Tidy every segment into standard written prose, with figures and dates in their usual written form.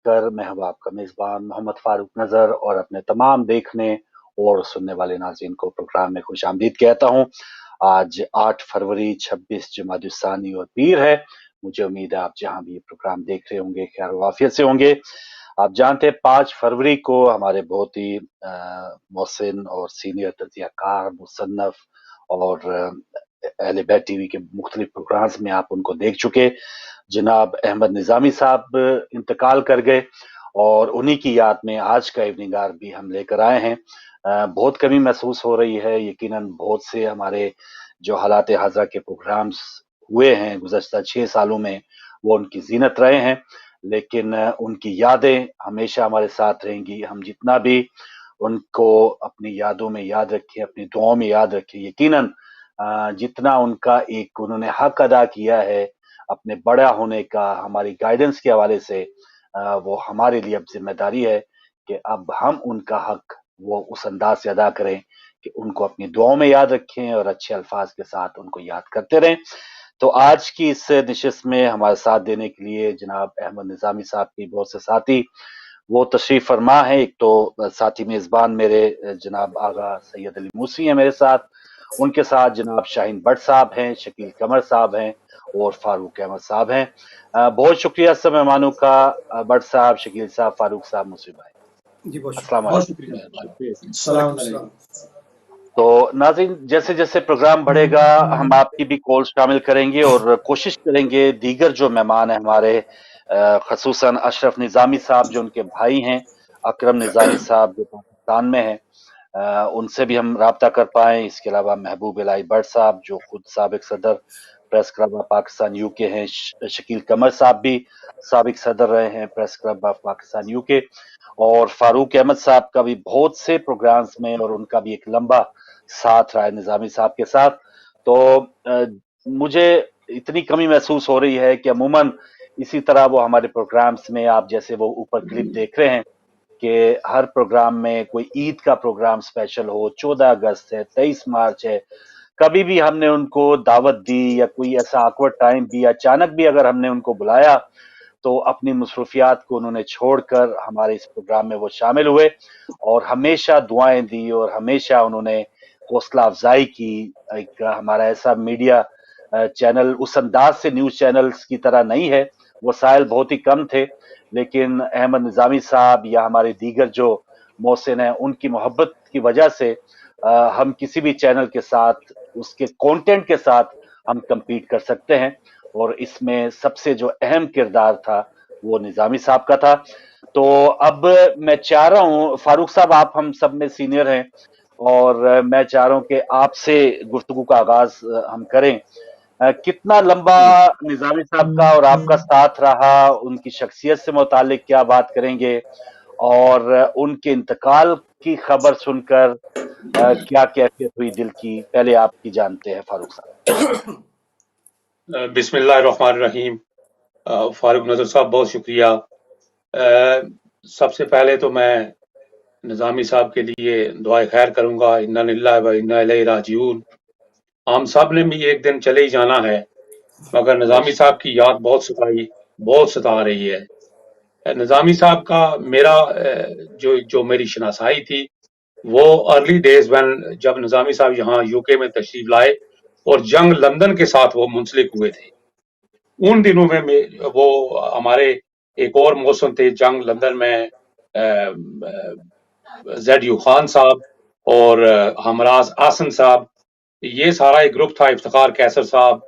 कर मैं हूं आपका मेज़बान मोहम्मद फारूक नज़र और अपने तमाम देखने और सुनने वाले नाज़रीन को प्रोग्राम में खुशामदीद कहता हूं। आज 8 फरवरी 26 जुमादुस्सानी और पीर है। मुझे उम्मीद है आप जहां भी ये प्रोग्राम देख रहे होंगे खैर वाफियत से होंगे। आप जानते हैं 5 फरवरी को हमारे बहुत ही मोहसिन और सीनियर तज़कियाकार मुसन्नफ और अहले बैत टीवी के मुख्तलिफ प्रोग्राम्स में आप उनको देख चुके। जनाब अहमद निज़ामी साहब इंतकाल कर गए और उन्हीं की याद में आज का इवनिंग आवर भी हम लेकर आए हैं। बहुत कमी महसूस हो रही है। यकीनन बहुत से हमारे जो हालात हाज़रा के प्रोग्राम्स हुए हैं गुज़श्ता 6 सालों में वो उनकी ज़ीनत रहे हैं, लेकिन उनकी यादें हमेशा हमारे साथ रहेंगी। हम जितना भी उनको अपनी यादों में याद रखें, अपनी दुआओं में याद रखें, यकीनन जितना उनका एक उन्होंने हक अदा किया है अपने बड़ा होने का हमारी गाइडेंस के हवाले से, वो हमारे लिए अब जिम्मेदारी है कि अब हम उनका हक वो उस अंदाज से अदा करें कि उनको अपनी दुआओं में याद रखें और अच्छे अल्फाज के साथ उनको याद करते रहें। तो आज की इस नशिस्त में हमारे साथ देने के लिए जनाब अहमद निज़ामी साहब की बहुत से साथी वो तशरीफ फरमा है। एक तो साथी मेज़बान मेरे जनाब आगा सैयद अली मूसी हैं मेरे साथ, उनके साथ जनाब शाहीन भट्ट साहब हैं, शकील कमर साहब हैं और फारूक अहमद साहब हैं। बहुत शुक्रिया सब मेहमानों का, भट्ट साहब, शकील साहब, फारूक साहब, मूसी भाई जी बहुत अस्सलाम शुक्रिया। वालेकुम। तो नाज़रीन जैसे जैसे प्रोग्राम बढ़ेगा हम आपकी भी कॉल शामिल करेंगे और कोशिश करेंगे दीगर जो मेहमान हैं हमारे खसूसन अशरफ निज़ामी साहब जो उनके भाई हैं, अकरम निज़ामी साहब जो पाकिस्तान में हैं, उनसे भी हम राब्ता कर पाएं। इसके अलावा महबूब इलाही भट्ट साहब जो खुद साबिक सदर press club of Pakistan UK हैं, शकील कमर साहब भी साबिक सदर रहे हैं press club of Pakistan UK, और फारूक अहमद साहब का भी बहुत से प्रोग्राम्स में और उनका भी एक लंबा साथ रहा है निज़ामी साहब के साथ। तो मुझे इतनी कमी महसूस हो रही है कि अमूमन इसी तरह वो हमारे प्रोग्राम्स में आप जैसे वो ऊपर क्लिप देख रहे हैं कि हर प्रोग्राम में कोई ईद का प्रोग्राम स्पेशल हो, 14 अगस्त है, 23 मार्च है, कभी भी हमने उनको दावत दी या कोई ऐसा ऑकवर्ड टाइम भी अचानक भी अगर हमने उनको बुलाया तो अपनी मसरूफियात को उन्होंने छोड़कर हमारे इस प्रोग्राम में वो शामिल हुए और हमेशा दुआएं दी और हमेशा उन्होंने हौसला अफजाई की। एक हमारा ऐसा मीडिया चैनल उस अंदाज से न्यूज चैनल्स की तरह नहीं है, वसाइल बहुत ही कम थे, लेकिन अहमद निज़ामी साहब या हमारे दीगर जो मोहसिन हैं उनकी मोहब्बत की वजह से हम किसी भी चैनल के साथ उसके कंटेंट के साथ हम compete कर सकते हैं और इसमें सबसे जो अहम किरदार था वो निज़ामी साहब का था। तो अब मैं चाह रहा हूं फारूक साहब आप हम सब में सीनियर हैं और मैं चाह रहा हूं कि आपसे गुफ्तगू का आगाज हम करें। कितना लंबा निज़ामी साहब का और आपका साथ रहा, उनकी शख्सियत से मुतालिक क्या बात करेंगे और उनके इंतकाल की खबर सुनकर क्या कैफियत हुई दिल की, पहले आपकी जानते हैं फारूक साहब। बिस्मिल्लाहिर्रहमानिर्रहीम। फारूक नजर साहब बहुत शुक्रिया। सबसे पहले तो मैं निज़ामी साहब के लिए दुआए खैर करूंगा, इन्ना लिल्लाहि व इन्ना इलैहि राजिऊन। हम सब ने भी एक दिन चले ही जाना है, मगर निज़ामी साहब की याद बहुत सता रही है। निज़ामी साहब का मेरा जो मेरी शनासाई थी वो अर्ली डेज व्हेन जब निज़ामी साहब यहाँ यूके में तशरीफ लाए और जंग लंदन के साथ वो मुंसलिक हुए थे। उन दिनों में वो हमारे एक और मौसम थे जंग लंदन में, ज़ेड खान साहब और हमराज आसन साहब, ये सारा एक ग्रुप था, इफ्तिखार कैसर साहब,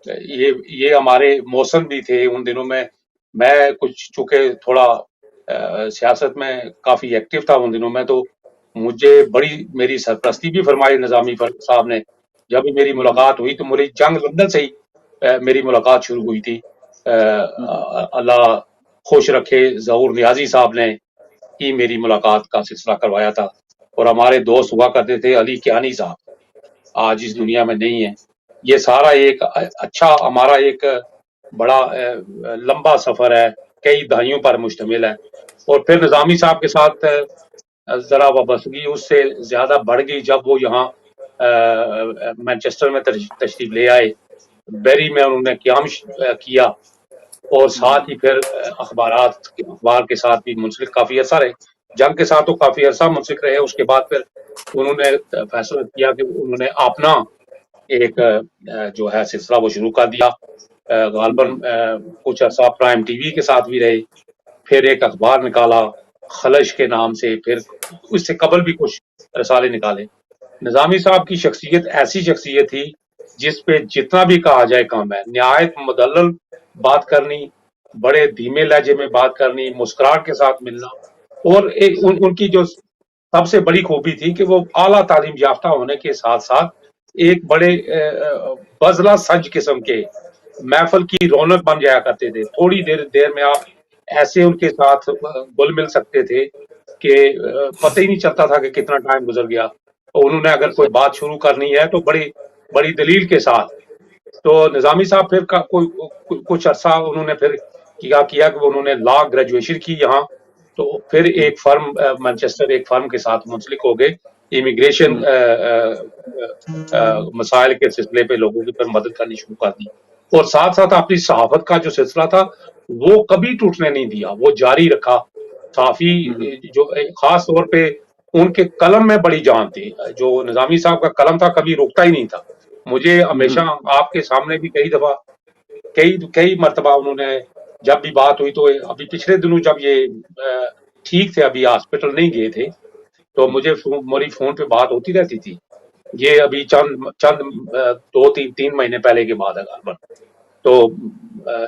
ये हमारे मौसम भी थे उन दिनों में। मैं कुछ चूंकि थोड़ा सियासत में काफी एक्टिव था उन दिनों में, तो मुझे बड़ी मेरी सरपरस्ती भी फरमाई निज़ामी साहब ने। जब भी मेरी मुलाकात हुई तो मेरी जंग लंदन से ही मेरी मुलाकात शुरू हुई थी। अल्लाह खुश रखे, ज़हूर नियाजी साहब ने ही मेरी मुलाकात का सिलसिला करवाया था। और हमारे दोस्त हुआ करते थे अली कियानी साहब, आज इस दुनिया में नहीं है। ये सारा एक अच्छा हमारा एक बड़ा लंबा सफर है, कई दहाइयों पर मुश्तमिल है। और फिर निज़ामी साहब के साथ जरा वाबस्तगी उससे ज्यादा बढ़ गई जब वो यहाँ मैनचेस्टर में तशरीफ ले आए। बेरी में उन्होंने क़याम किया اور ساتھ ہی پھر اخبار کے ساتھ بھی منسلک کافی عرصہ رہے. جنگ کے ساتھ تو کافی عرصہ منسلک رہے. اس کے بعد پھر انہوں نے فیصلہ کیا کہ انہوں نے اپنا ایک جو ہے سلسلہ وہ شروع کر دیا. غالباً کچھ عرصہ پرائم ٹی وی کے ساتھ بھی رہے. پھر ایک اخبار نکالا خلش کے نام سے. پھر اس سے قبل بھی کچھ رسالے نکالے. نظامی صاحب کی شخصیت ایسی شخصیت تھی جس پہ جتنا بھی کہا جائے کم ہے. نہایت مدلل بات کرنی، بڑے دھیمے لہجے میں بات کرنی، مسکراہٹ کے ساتھ ملنا. اور ان کی جو سب سے بڑی خوبی تھی کہ وہ اعلیٰ تعلیم یافتہ ہونے کے ساتھ ساتھ ایک بڑے بزلہ سنج قسم کے محفل کی رونق بن جایا کرتے تھے. تھوڑی دیر میں آپ ایسے ان کے ساتھ گل مل سکتے تھے کہ پتہ ہی نہیں چلتا تھا کہ کتنا ٹائم گزر گیا. اور انہوں نے اگر کوئی بات شروع کرنی ہے تو بڑی دلیل کے ساتھ. تو نظامی صاحب پھر کچھ عرصہ انہوں نے پھر کیا کہ انہوں نے لا گریجویشن کی یہاں. تو پھر ایک فرم مانچسٹر ایک فرم کے ساتھ منسلک ہو گئے. امیگریشن مسائل کے سلسلے پہ لوگوں کی پھر مدد کرنی شروع کر دی. اور ساتھ ساتھ اپنی صحافت کا جو سلسلہ تھا وہ کبھی ٹوٹنے نہیں دیا، وہ جاری رکھا. صحافی جو خاص طور پہ ان کے قلم میں بڑی جان تھی. جو نظامی صاحب کا قلم تھا کبھی رکتا ہی نہیں تھا. مجھے ہمیشہ آپ کے سامنے بھی کئی مرتبہ انہوں نے جب بھی بات ہوئی، تو ابھی پچھلے دنوں جب یہ ٹھیک تھے، ابھی ہاسپٹل نہیں گئے تھے، تو مجھے میری فون پہ بات ہوتی رہتی تھی. یہ ابھی چند 2-3 مہینے پہلے کی بات ہے غالباً. تو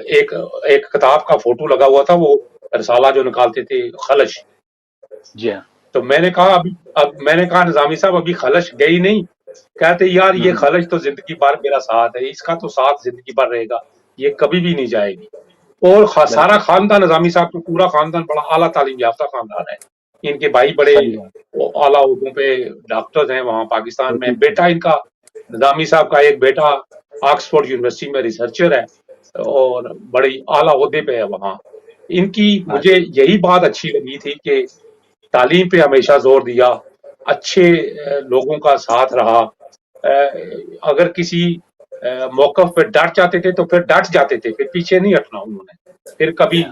ایک کتاب کا فوٹو لگا ہوا تھا، وہ رسالہ جو نکالتے تھے خلش. جی ہاں. تو میں نے کہا نظامی صاحب ابھی خلش گئی نہیں. کہتے یار یہ خلش تو زندگی بھر میرا ساتھ ہے، اس کا تو ساتھ زندگی بھر رہے گا، یہ کبھی بھی نہیں جائے گی. اور سارا خاندان نظامی صاحب کا پورا خاندان بڑا اعلیٰ تعلیم یافتہ خاندان ہے. ان کے بھائی بڑے اعلیٰ عہدوں پہ ڈاکٹرز ہیں وہاں پاکستان میں. بیٹا ان کا نظامی صاحب کا ایک بیٹا آکسفورڈ یونیورسٹی میں ریسرچر ہے اور بڑی اعلیٰ عہدے پہ ہے وہاں. ان کی مجھے یہی بات اچھی لگی تھی کہ تعلیم پہ ہمیشہ زور دیا، اچھے لوگوں کا ساتھ رہا. اگر کسی موقف پہ ڈٹ جاتے تھے تو پھر ڈٹ جاتے تھے، پھر پیچھے نہیں ہٹنا انہوں نے. پھر کبھی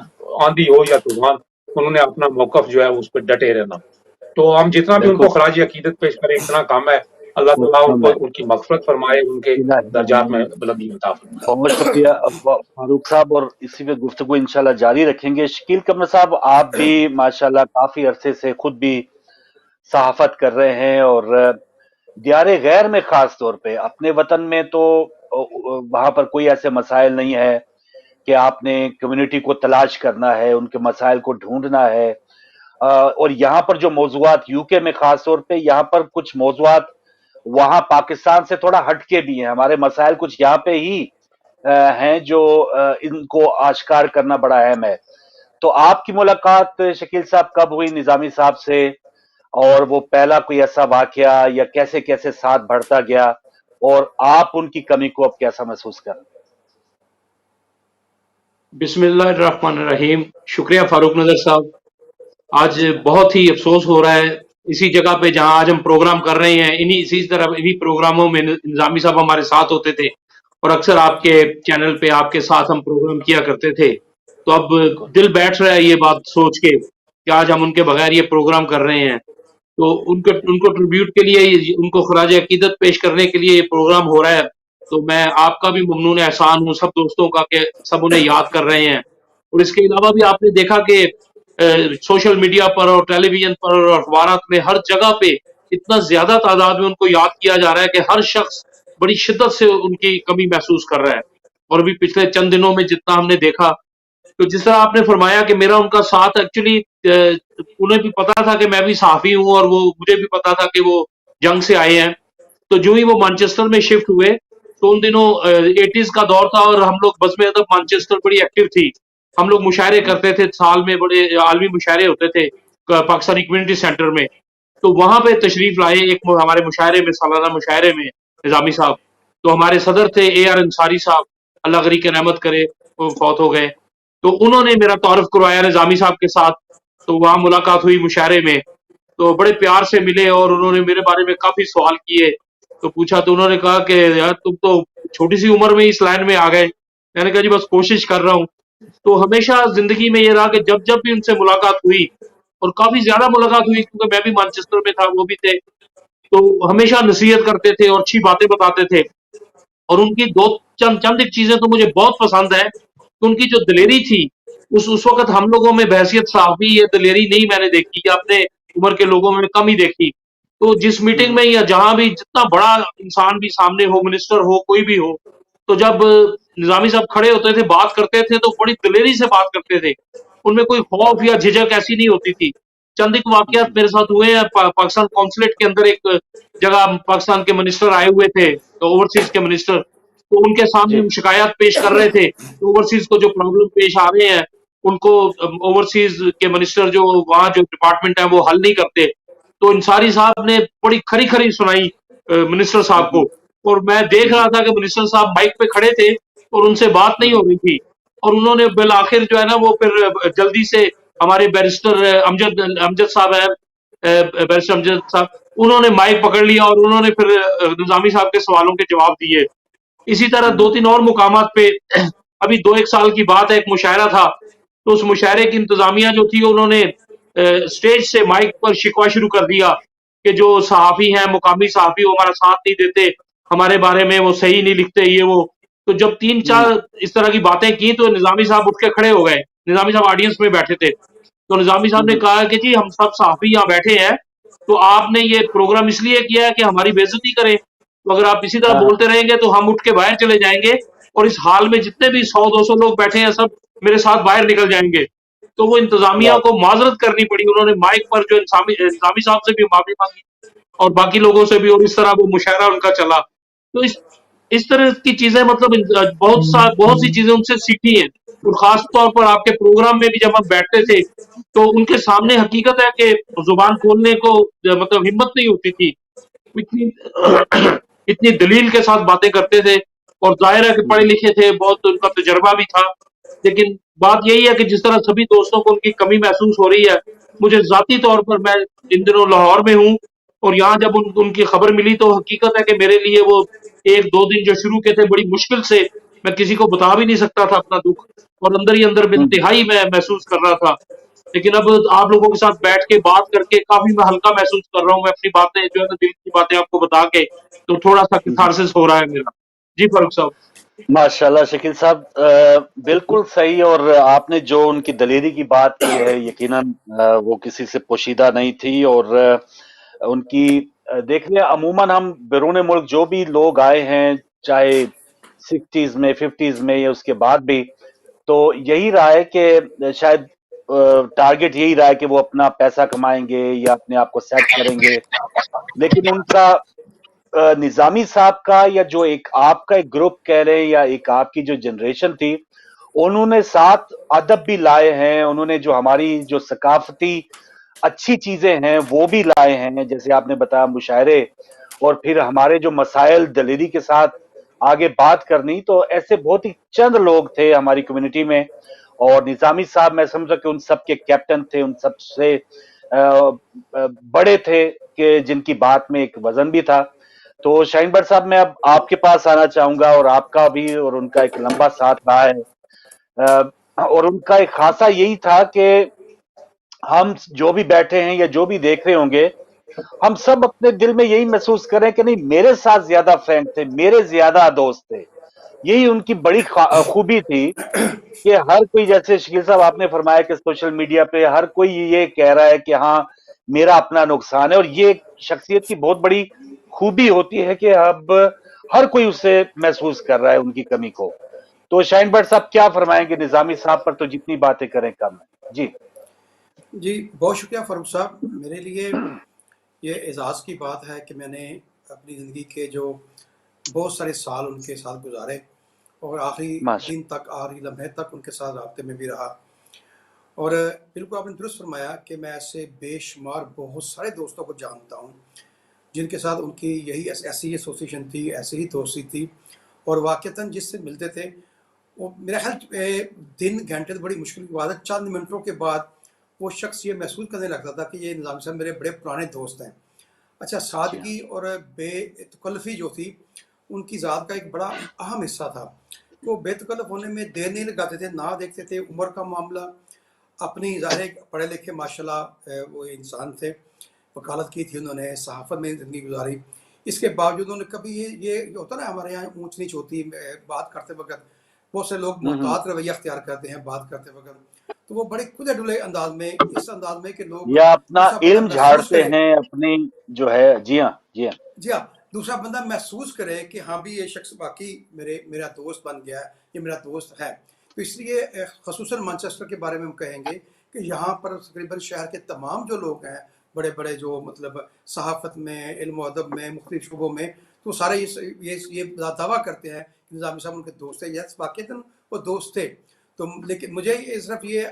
آندھی ہو یا طوفان انہوں نے اپنا موقف جو ہے اس پہ ڈٹے رہنا. تو ہم جتنا بھی ان کو خراج عقیدت پیش کریں اتنا کم ہے. اللہ تعالیٰ ان کی مغفرت فرمائے، ان کے درجات میں بلندی عطا فرمائے. بہت شکریہ فاروق صاحب، اور اسی پہ گفتگو انشاءاللہ جاری رکھیں گے. شکیل قمر صاحب، آپ بھی ماشاءاللہ کافی عرصے سے خود بھی صحافت کر رہے ہیں، اور دیار غیر میں خاص طور پہ اپنے وطن میں تو وہاں پر کوئی ایسے مسائل نہیں ہے کہ آپ نے کمیونٹی کو تلاش کرنا ہے، ان کے مسائل کو ڈھونڈنا ہے. اور یہاں پر جو موضوعات یو کے میں خاص طور پہ یہاں پر کچھ موضوعات وہاں پاکستان سے تھوڑا ہٹ کے بھی ہیں. ہمارے مسائل کچھ یہاں پہ ہی ہیں جو ان کو آشکار کرنا بڑا اہم ہے. تو آپ کی ملاقات شکیل صاحب کب ہوئی نظامی صاحب سے، اور وہ پہلا کوئی ایسا واقعہ یا کیسے کیسے ساتھ بڑھتا گیا، اور آپ ان کی کمی کو اب کیسا محسوس کر رہے ہیں؟ بسم اللہ الرحمن الرحیم. شکریہ فاروق نظر صاحب. آج بہت ہی افسوس ہو رہا ہے اسی جگہ پہ جہاں آج ہم پروگرام کر رہے ہیں، اسی طرح انہی پروگراموں میں نظامی صاحب ہمارے ساتھ ہوتے تھے، اور اکثر آپ کے چینل پہ آپ کے ساتھ ہم پروگرام کیا کرتے تھے. تو اب دل بیٹھ رہا ہے یہ بات سوچ کے کہ آج ہم ان کے بغیر یہ پروگرام کر رہے ہیں. تو ان کو ٹریبیوٹ کے لیے، ان کو خراج عقیدت پیش کرنے کے لیے یہ پروگرام ہو رہا ہے. تو میں آپ کا بھی ممنون احسان ہوں، سب دوستوں کا، کہ سب انہیں یاد کر رہے ہیں. اور اس کے علاوہ بھی آپ نے دیکھا کہ سوشل میڈیا پر اور ٹیلی ویژن پر اور اخبارات میں ہر جگہ پہ اتنا زیادہ تعداد میں ان کو یاد کیا جا رہا ہے کہ ہر شخص بڑی شدت سے ان کی کمی محسوس کر رہا ہے. اور بھی پچھلے چند دنوں میں جتنا ہم نے دیکھا، تو جس طرح آپ نے فرمایا کہ میرا ان کا ساتھ ایکچولی انہیں بھی پتا تھا کہ میں بھی صحافی ہوں، اور وہ مجھے بھی پتا تھا کہ وہ جنگ سے آئے ہیں. تو جو ہی وہ مانچسٹر میں شفٹ ہوئے تو ان دنوں 80s کا دور تھا، اور ہم لوگ بزم ادب مانچسٹر بڑی ایکٹیو تھی. ہم لوگ مشاعرے کرتے تھے، سال میں بڑے عالمی مشاعرے ہوتے تھے پاکستانی کمیونٹی سینٹر میں. تو وہاں پہ تشریف لائے ایک ہمارے مشاعرے میں، سالانہ مشاعرے میں نظامی صاحب. تو ہمارے صدر تھے AR انصاری صاحب، اللہ غریق رحمت کرے، وہ فوت ہو گئے. تو انہوں نے میرا تعارف کروایا نظامی صاحب کے ساتھ. تو وہاں ملاقات ہوئی مشاعرے میں، تو بڑے پیار سے ملے اور انہوں نے میرے بارے میں کافی سوال کیے. تو پوچھا تو انہوں نے کہا کہ یار تم تو چھوٹی سی عمر میں اس لائن میں آ گئے. میں نے کہا جی بس کوشش کر رہا ہوں. تو हमेशा जिंदगी में ये रहा कि जब जब भी उनसे मुलाकात हुई, और काफी ज्यादा मुलाकात हुई क्योंकि मैं भी मैनचेस्टर में था, वो भी थे, तो हमेशा नसीहत करते थे और अच्छी बातें बताते थे। और उनकी दो चंद चंद एक चीजें तो मुझे बहुत पसंद है कि उनकी जो दिलेरी थी, उस वक्त हम लोगों में बहसियत सहाफी ये दिलेरी नहीं मैंने देखी, या अपने उम्र के लोगों में कम ही देखी। तो जिस मीटिंग में या जहां भी जितना बड़ा इंसान भी सामने हो, मिनिस्टर हो, कोई भी हो, तो जब निजामी साहब खड़े होते थे, बात करते थे, तो बड़ी दिलेरी से बात करते थे। उनमें कोई खौफ या झिझक ऐसी नहीं होती थी। चंद एक वाकयात मेरे साथ हुए हैं। पाकिस्तान कॉन्सुलेट के अंदर एक जगह पाकिस्तान के मिनिस्टर आए हुए थे, तो ओवरसीज के मिनिस्टर, तो उनके सामने जी। हम शिकायत पेश कर रहे थे, तो ओवरसीज को जो प्रॉब्लम पेश आ रहे हैं, उनको ओवरसीज के मिनिस्टर जो वहाँ जो डिपार्टमेंट है वो हल नहीं करते। तो इंसारी साहब ने बड़ी खरी खरी सुनाई मिनिस्टर साहब को, और मैं देख रहा था कि मिनिस्टर साहब माइक पे खड़े थे और उनसे बात नहीं हो रही थी। और उन्होंने बिल आखिर जो है ना वो फिर जल्दी से हमारे बैरिस्टर अमजद अमजद साहब है, बैरिस्टर अमजद साहब, उन्होंने माइक पकड़ लिया और उन्होंने फिर निजामी साहब के सवालों के जवाब दिए। इसी तरह दो तीन और मुकामात पे अभी 2-1 साल की बात है, एक मुशायरा था, तो उस मुशायरे की इंतजामिया जो थी उन्होंने स्टेज से माइक पर शिकवा शुरू कर दिया कि जो सहाफ़ी हैं, मुकामी सहाफ़ी, वो हमारा साथ नहीं देते, हमारे बारे में वो सही नहीं लिखते, ये वो। तो जब 3-4 इस तरह की बातें की तो निजामी साहब उठ के खड़े हो गए। निजामी साहब ऑडियंस में बैठे थे, तो निजामी साहब ने कहा कि जी हम सब सहाफ़ी यहाँ बैठे हैं, तो आपने ये प्रोग्राम इसलिए किया है कि हमारी बेइज्जती करें, तो अगर आप इसी तरह हाँ, बोलते रहेंगे तो हम उठ के बाहर चले जाएंगे, और इस हाल में जितने भी 100-200 लोग बैठे हैं सब मेरे साथ बाहर निकल जाएंगे। तो वो इंतजामिया वाह! को माजरत करनी पड़ी, उन्होंने माइक पर जो इंतजामी साहब से भी माफी मांगी और बाकी लोगों से भी, और इस तरह वो मुशायरा उनका चला। तो इस तरह की चीजें मतलब बहुत सी चीजें उनसे सीखी हैं। और खास तौर पर आपके प्रोग्राम में भी जब हम बैठते थे तो उनके सामने हकीकत है कि जुबान खोलने को मतलब हिम्मत नहीं होती थी, इतनी इतनी दलील के साथ बातें करते थे। और जाहिर है कि पढ़े लिखे थे, बहुत उनका तजर्बा भी था। लेकिन बात यही है कि जिस तरह सभी दोस्तों को उनकी कमी महसूस हो रही है, मुझे जाती तौर पर, मैं इन दिनों लाहौर में हूँ, और यहाँ जब उनकी खबर मिली तो हकीकत है कि मेरे लिए वो 1-2 दिन जो शुरू के थे, बड़ी मुश्किल से, मैं किसी को बता भी नहीं सकता था अपना दुख, और अंदर ही अंदर इंतहाई मैं महसूस कर रहा था। लेकिन अब आप लोगों के साथ बैठ के बात करके काफी मैं हल्का महसूस कर रहा हूँ। मैं अपनी बातें जो है ना, दिल की बातें आपको बता के, तो थोड़ा सा कैथारसिस हो रहा है मेरा। जी फारूक साहब। माशाल्लाह शकील साहब, बिल्कुल सही। और आपने जो उनकी दलेरी की बात की है, यकीनन वो किसी से पोशीदा नहीं थी। और उनकी देखिए, अमूमन हम बैरून मुल्क जो भी लोग आए हैं, चाहे 60s में, 50s में या उसके बाद भी, तो यही रहा है कि शायद टारगेट यही रहा है कि वो अपना पैसा कमाएंगे या अपने आप को सेट करेंगे। लेकिन उनका निजामी साहब का, या जो एक आपका एक ग्रुप कह रहे हैं, या एक आपकी जो जनरेशन थी, उन्होंने साथ अदब भी लाए हैं। उन्होंने जो हमारी जो सकाफती अच्छी चीजें हैं वो भी लाए हैं, जैसे आपने बताया मुशायरे, और फिर हमारे जो मसाइल दलेरी के साथ आगे बात करनी। तो ऐसे बहुत ही चंद लोग थे हमारी कम्युनिटी में, और निजामी साहब मैं समझा कि उन सब के कैप्टन थे, उन सब से बड़े थे, कि जिनकी बात में एक वजन भी था। तो शाहीन भट्ट साहब, मैं अब आपके पास आना चाहूंगा, और आपका भी और उनका एक लंबा साथ रहा है। और उनका एक खासा यही था कि हम जो भी बैठे हैं या जो भी देख रहे होंगे, हम सब अपने दिल में यही महसूस करें कि नहीं, मेरे साथ ज्यादा फ्रेंड थे, मेरे ज्यादा दोस्त थे। यही उनकी बड़ी खूबी थी कि हर कोई, जैसे शकील साहब आपने फरमाया कि सोशल मीडिया पे हर कोई ये कह रहा है कि हाँ मेरा अपना नुकसान है, और ये शख्सियत की बहुत बड़ी खूबी होती है कि अब हर कोई उससे महसूस कर रहा है उनकी कमी को। तो शाहीन भट्ट साहब क्या फरमाएंगे? निजामी साहब पर तो जितनी बातें करें कम है। जी जी, बहुत शुक्रिया फारूक साहब। मेरे लिए ये एजाज़ की बात है कि मैंने अपनी ज़िंदगी के जो बहुत सारे साल उनके साथ गुजारे, और आखिरी माशा दिन तक, आखिरी लम्हे तक उनके साथ राब्ते में भी रहा। और बिल्कुल आपने दुरुस्त फरमाया कि मैं ऐसे बेशुमार बहुत सारे दोस्तों को जानता हूँ जिनके साथ उनकी यही ऐसी ही एसोसिएशन थी, ऐसी ही दोस्ती थी, और वाक़तन जिससे मिलते थे वो मेरा ख्याल दिन घंटे तो बड़ी मुश्किल की बात है, चंद मिनटों के बाद वो शख्स ये महसूस करने लगता था कि ये निज़ाम साहब मेरे बड़े पुराने दोस्त हैं। अच्छा, जी हाँ। सादगी और बेतकल्फ़ी जो थी उनकी ज़ात का एक बड़ा अहम हिस्सा था, को बेतकल्लफ होने में देर नहीं लगाते थे, ना देखते थे उम्र का मामला। अपनी ज़ाहिर पढ़े लिखे माशाल्लाह वो इंसान थे, वकालत की थी उन्होंने, सहाफ़त में ज़िंदगी गुजारी। इसके बावजूद उन्होंने कभी ये होता ना हमारे यहाँ ऊंच नीच होती है बात करते वक्त, बहुत से लोग मोहतात रवैया अख्तियार करते हैं बात करते वक्त, तो वो बड़े खुले डुले अंदाज में, इस अंदाज में कि लोग या अपना दूसरा बंदा इल्म महसूस झाड़ते करे, हैं अपनी जो है। जी हाँ, जी हाँ, जी हाँ, दूसरा बंदा महसूस करे कि हाँ भी ये शख्स बाकी मेरा दोस्त बन गया है, ये मेरा दोस्त है। तो इसलिए खसूसन मैनचेस्टर के बारे में हम कहेंगे कि यहाँ पर तकरीबन शहर के तमाम जो लोग हैं, बड़े बड़े जो मतलब सहाफ़त में, इल्म व अदब में, मुख्तलिफ शुबों में, तो सारे ये दावा करते हैं कि निज़ामी साहब उनके दोस्त थे। यस, वाक़ईतन वो दोस्त थे। तो लेकिन मुझे सिर्फ ये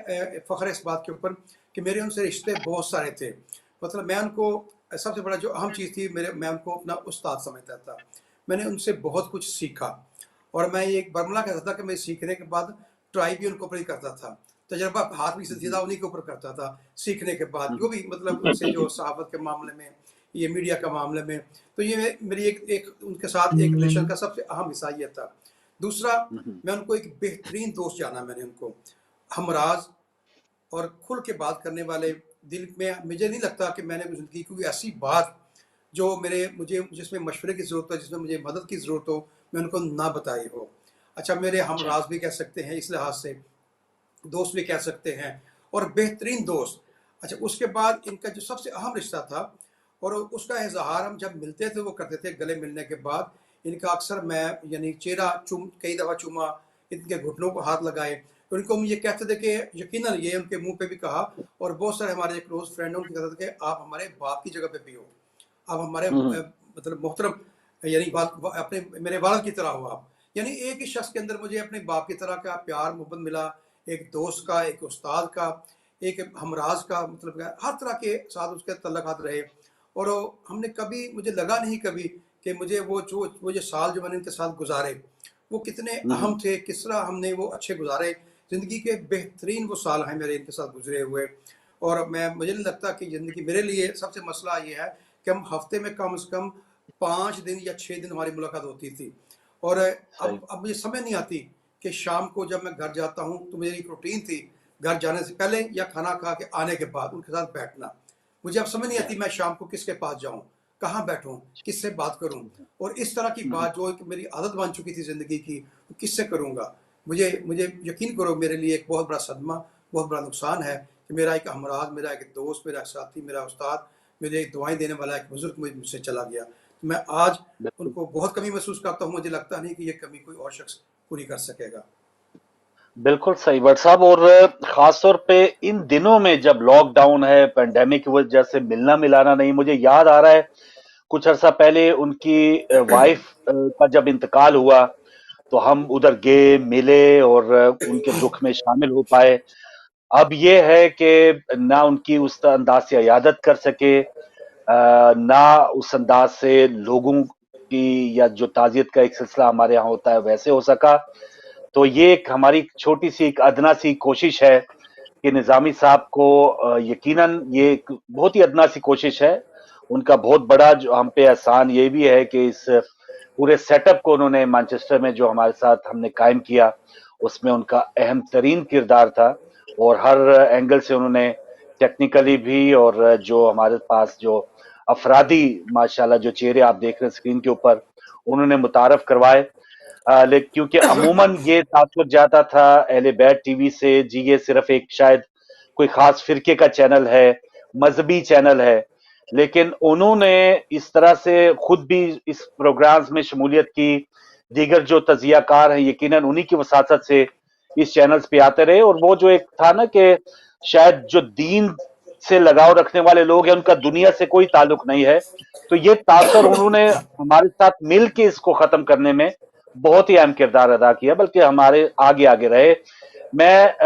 फ़ख्र है इस बात के ऊपर कि मेरे उनसे रिश्ते बहुत सारे थे। मतलब मैं उनको, सबसे बड़ा जो अहम चीज़ थी, मैं उनको अपना उस्ताद समझता था। मैंने उनसे बहुत कुछ सीखा, और मैं ये एक बर्मला कहता था कि मैं सीखने के बाद ट्राई भी उनके ऊपर ही करता था, तजर्बा हाथ भी सीधा उन्हीं के ऊपर करता था सीखने के बाद, जो भी मतलब उनसे जो सहाफ़त के मामले में, ये मीडिया का मामले में। तो ये मेरी एक उनके साथ एक रिलेशन का सबसे अहम हिस्सा ये था। दूसरा, मैं उनको एक बेहतरीन दोस्त जाना, मैंने उनको हमराज और खुल के बात करने वाले। दिल में मुझे नहीं लगता कि मैंने ज़िंदगी की कोई ऐसी बात जो मुझे जिसमें मशवरे की ज़रूरत हो, जिसमें मुझे मदद की ज़रूरत हो, मैं उनको ना बताई हो। अच्छा, मेरे हमराज भी कह सकते हैं इस लिहाज से, दोस्त भी कह सकते हैं, और बेहतरीन दोस्त। अच्छा, उसके बाद इनका जो सबसे अहम रिश्ता था, और उसका इजहार हम जब मिलते थे वो करते थे, गले मिलने के बाद इनका अक्सर मैं यानी चेहरा कई दफ़ा चूमा, इनके घुटनों को हाथ लगाए। तो इनको हम ये कहते थे कि यकीनन, ये उनके मुंह पे भी कहा, और बहुत सारे हमारे क्लोज फ्रेंड उनके कहते थे कि आप हमारे बाप की जगह पे भी हो, आप हमारे मतलब मोहतरम, यानी अपने मेरे वालिद की तरह हो आप। यानी एक ही शख्स के अंदर मुझे अपने बाप की तरह का प्यार मोहब्बत मिला, एक दोस्त का, एक उस्ताद का, एक हमराज का, मतलब हर तरह के साथ उसके तल्लुकात रहे। और हमने कभी, मुझे लगा नहीं कभी कि मुझे वो जो साल जो मैंने इनके साथ गुजारे वो कितने अहम थे, किस तरह हमने वो अच्छे गुजारे। ज़िंदगी के बेहतरीन वो साल हैं मेरे इनके साथ गुजरे हुए। और मुझे नहीं लगता कि ज़िंदगी, मेरे लिए सबसे मसला ये है कि हम हफ्ते में कम से कम 5 दिन या 6 दिन हमारी मुलाकात होती थी। और सही। अब मुझे समझ नहीं आती कि शाम को जब मैं घर जाता हूँ तो मेरी एक रूटीन थी, घर जाने से पहले या खाना खा के आने के बाद उनके साथ बैठना। मुझे अब समझ नहीं आती मैं शाम को किसके पास जाऊँ, कहाँ बैठूँ, किससे बात करूँ। और इस तरह की बात जो एक मेरी आदत बन चुकी थी ज़िंदगी की, तो किससे करूँगा। मुझे मुझे यकीन करो, मेरे लिए एक बहुत बड़ा सदमा, बहुत बड़ा नुकसान है कि मेरा एक हमराज, मेरा एक दोस्त, मेरा साथी, मेरा उस्ताद, मुझे एक दुआएं देने वाला एक बुजुर्ग मुझसे चला गया। तो मैं आज बिल्कुल, उनको बहुत कमी महसूस करता हूँ। मुझे लगता नहीं कि ये कमी कोई और शख्स पूरी कर सकेगा। बिल्कुल सही भट्ट साहब। और खास तौर पे इन दिनों में जब लॉकडाउन है, पैंडेमिक की वजह से मिलना मिलाना नहीं, मुझे याद आ रहा है कुछ अरसा पहले उनकी वाइफ का जब इंतकाल हुआ, तो हम उधर गए, मिले और उनके दुख में शामिल हो पाए। अब ये है कि ना उनकी उस अंदाज से इयादत कर सके, ना उस अंदाज से लोगों की या जो ताज़ियत का एक सिलसिला हमारे यहाँ होता है वैसे हो सका। तो ये एक हमारी छोटी सी एक अदना सी कोशिश है कि निज़ामी साहब को यकीनन ये एक बहुत ही अदना सी कोशिश है। उनका बहुत बड़ा जो हम पे एहसान ये भी है कि इस पूरे सेटअप को उन्होंने मैनचेस्टर में जो हमारे साथ हमने कायम किया, उसमें उनका अहम तरीन किरदार था। और हर एंगल से उन्होंने टेक्निकली भी, और जो हमारे पास जो अफरादी माशाल्लाह जो चेहरे आप देख रहे हैं स्क्रीन के ऊपर, उन्होंने मुतारफ करवाए। लेकिन क्योंकि अमूमन ये तासुर जाता था अहले बैत टीवी से, जी ये सिर्फ एक शायद कोई खास फिरके का चैनल है, मजहबी चैनल है। लेकिन उन्होंने इस तरह से खुद भी इस प्रोग्राम्स में शमूलियत की, दीगर जो तजियाकार हैं यकीनन उन्हीं की वसासत से इस चैनल्स पे आते रहे। और वो जो एक था ना कि शायद जो दीन से लगाव रखने वाले लोग हैं उनका दुनिया से कोई ताल्लुक नहीं है, तो ये तासर उन्होंने हमारे साथ मिल के इसको खत्म करने में बहुत ही अहम किरदार अदा किया, बल्कि हमारे आगे आगे रहे।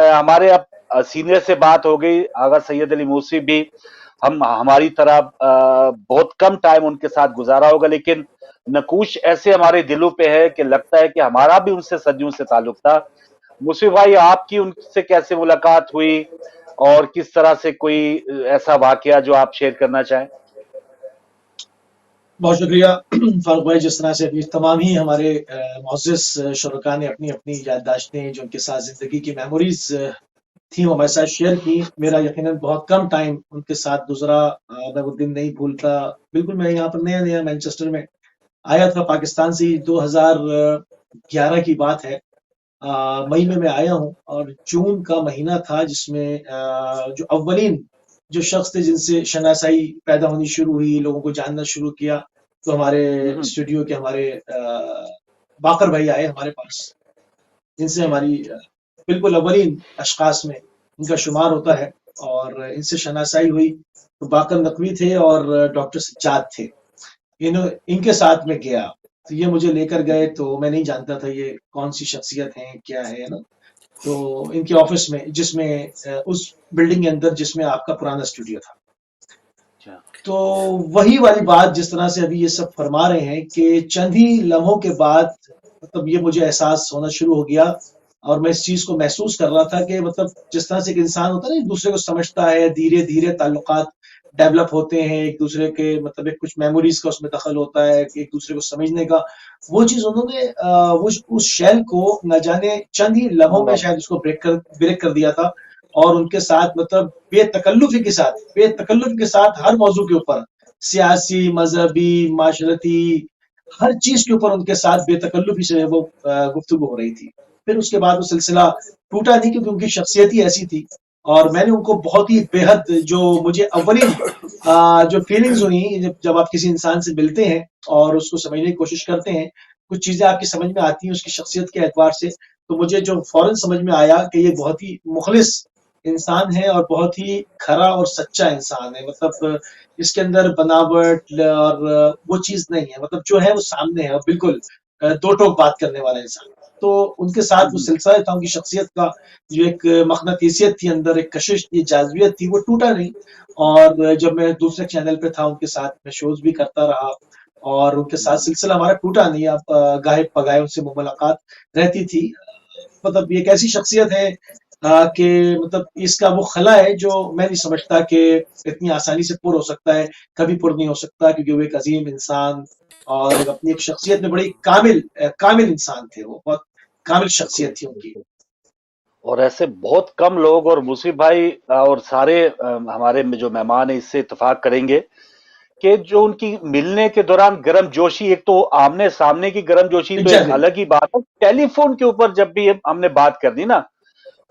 हमारे अब सीनियर से बात हो गई, आगा सैयद अली मूसी भी, हम हमारी तरह बहुत कम टाइम उनके साथ गुजारा होगा, लेकिन नकूश ऐसे हमारे दिलों पे है कि लगता है कि हमारा भी उनसे सदियों से ताल्लुक था। मुसीफ भाई, आपकी उनसे कैसे मुलाकात हुई और किस तरह से कोई ऐसा वाकया जो आप शेयर करना चाहें? بہت شکریہ فاروق بھائی، جس طرح سے ابھی تمام ہی ہمارے معزز شرکاء نے اپنی اپنی یادداشتیں جو ان کے ساتھ زندگی کی میموریز تھیں وہ ہمارے ساتھ شیئر کی. میرا یقیناً بہت کم ٹائم ان کے ساتھ گزرا، میں وہ دن نہیں بھولتا. بالکل میں یہاں پر نیا مینچسٹر میں آیا تھا پاکستان سے، 2011 کی بات ہے. مئی میں آیا ہوں، اور جون کا مہینہ تھا جس میں جو اولین جو شخص تھے جن سے شناسائی پیدا ہونی شروع ہوئی، لوگوں کو جاننا شروع کیا، تو ہمارے اسٹوڈیو کے ہمارے باقر بھائی آئے ہمارے پاس، جن سے ہماری بالکل اولین اشخاص میں ان کا شمار ہوتا ہے، اور ان سے شناسائی ہوئی. تو باقر نقوی تھے اور ڈاکٹر سجاد تھے. ان کے ساتھ میں گیا، تو یہ مجھے لے کر گئے، تو میں نہیں جانتا تھا یہ کون سی شخصیت ہیں، کیا ہے نا. تو ان کے آفس میں، جس میں اس بلڈنگ کے اندر جس میں آپ کا پرانا اسٹوڈیو تھا، تو وہی والی بات جس طرح سے ابھی یہ سب فرما رہے ہیں کہ چند ہی لمحوں کے بعد مطلب یہ مجھے احساس ہونا شروع ہو گیا، اور میں اس چیز کو محسوس کر رہا تھا کہ مطلب جس طرح سے ایک انسان ہوتا ہے نا، ایک دوسرے کو سمجھتا ہے، دھیرے دھیرے تعلقات ڈیولپ ہوتے ہیں ایک دوسرے کے، مطلب ایک کچھ میموریز کا اس میں دخل ہوتا ہے ایک دوسرے کو سمجھنے کا. وہ چیز انہوں نے اس شیل کو نہ جانے چند ہی لمحوں میں شاید اس کو بریک کر دیا تھا، اور ان کے ساتھ مطلب بے تکلفی کے ساتھ ہر موضوع کے اوپر، سیاسی، مذہبی، معاشرتی، ہر چیز کے اوپر ان کے ساتھ بے تکلفی سے وہ گفتگو ہو رہی تھی. پھر اس کے بعد وہ سلسلہ ٹوٹا نہیں، کیونکہ ان کی شخصیت ہی ایسی تھی، اور میں نے ان کو بہت ہی بے حد، جو مجھے اولین جو فیلنگز ہوئی جب آپ کسی انسان سے ملتے ہیں اور اس کو سمجھنے کی کوشش کرتے ہیں، کچھ چیزیں آپ کی سمجھ میں آتی ہیں اس کی شخصیت کے اعتبار سے، تو مجھے جو فوراً سمجھ میں آیا کہ یہ بہت ہی مخلص انسان ہے اور بہت ہی کھرا اور سچا انسان ہے. مطلب اس کے اندر بناوٹ اور وہ چیز نہیں ہے، مطلب جو ہے وہ سامنے ہے، بالکل دو ٹوک بات کرنے والا انسان. تو ان کے ساتھ وہ سلسلہ تھا ان کی شخصیت کا، جو ایک مقناطیسیت تھی اندر، ایک کشش تھی، جاذبیت تھی، وہ ٹوٹا نہیں. اور جب میں دوسرے چینل پہ تھا ان کے ساتھ میں شوز بھی کرتا رہا، اور ان کے ساتھ سلسلہ ہمارا ٹوٹا نہیں. اب گاہے پگائے ان سے ملاقات رہتی تھی. مطلب یہ ایک ایسی شخصیت ہے کہ مطلب اس کا وہ خلا ہے جو میں نہیں سمجھتا کہ اتنی آسانی سے پر ہو سکتا ہے، کبھی پر نہیں ہو سکتا، کیونکہ وہ ایک عظیم انسان اور اپنی ایک شخصیت میں بڑی کامل انسان تھے. وہ بہت کامل شخصیت تھی ان کی. اور ایسے بہت کم لوگ، اور موسیف بھائی اور سارے ہمارے جو مہمان ہیں اس سے اتفاق کریں گے کہ جو ان کی ملنے کے دوران گرم جوشی، ایک تو آمنے سامنے کی گرم جوشی تو ایک الگ ہی بات ہے، ٹیلی فون کے اوپر جب بھی ہم نے بات کر دی نا،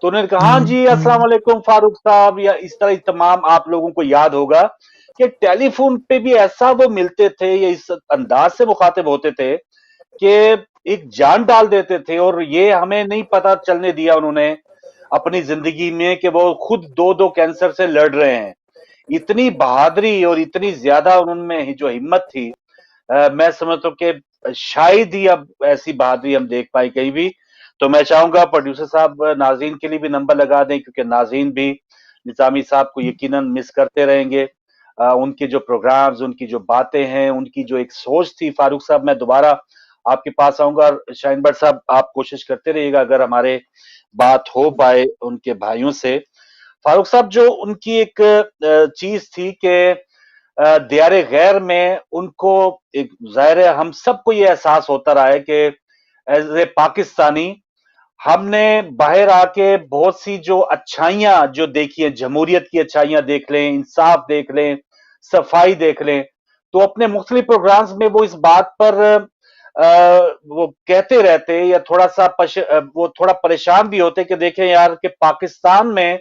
تو انہوں نے کہا ہاں جی السلام علیکم فاروق صاحب، یا اس طرح تمام آپ لوگوں کو یاد ہوگا کہ ٹیلی فون پہ بھی ایسا وہ ملتے تھے یا اس انداز سے مخاطب ہوتے تھے کہ ایک جان ڈال دیتے تھے. اور یہ ہمیں نہیں پتا چلنے دیا انہوں نے اپنی زندگی میں کہ وہ خود دو کینسر سے لڑ رہے ہیں. اتنی بہادری اور اتنی زیادہ ان میں جو ہمت تھی، میں سمجھتا ہوں کہ شاید ہی اب ایسی بہادری ہم دیکھ پائے کہیں بھی. تو میں چاہوں گا پروڈیوسر صاحب ناظرین کے لیے بھی نمبر لگا دیں، کیونکہ ناظرین بھی نظامی صاحب کو یقیناً مس کرتے رہیں گے. ان کے جو پروگرامز، ان کی جو باتیں ہیں، ان کی جو ایک سوچ تھی. فاروق صاحب میں دوبارہ آپ کے پاس آؤں گا. شاہین بٹ صاحب آپ کوشش کرتے رہیے گا اگر ہمارے بات ہو پائے ان کے بھائیوں سے. فاروق صاحب جو ان کی ایک چیز تھی کہ دیار غیر میں ان کو ایک ظاہر ہے ہم سب کو یہ احساس ہوتا رہا ہے کہ ایز اے پاکستانی ہم نے باہر آ کے بہت سی جو اچھائیاں جو دیکھی ہیں، جمہوریت کی اچھائیاں دیکھ لیں، انصاف دیکھ لیں، صفائی دیکھ لیں، تو اپنے مختلف پروگرامز میں وہ اس بات پر وہ کہتے رہتے یا تھوڑا سا وہ تھوڑا پریشان بھی ہوتے کہ دیکھیں یار کہ پاکستان میں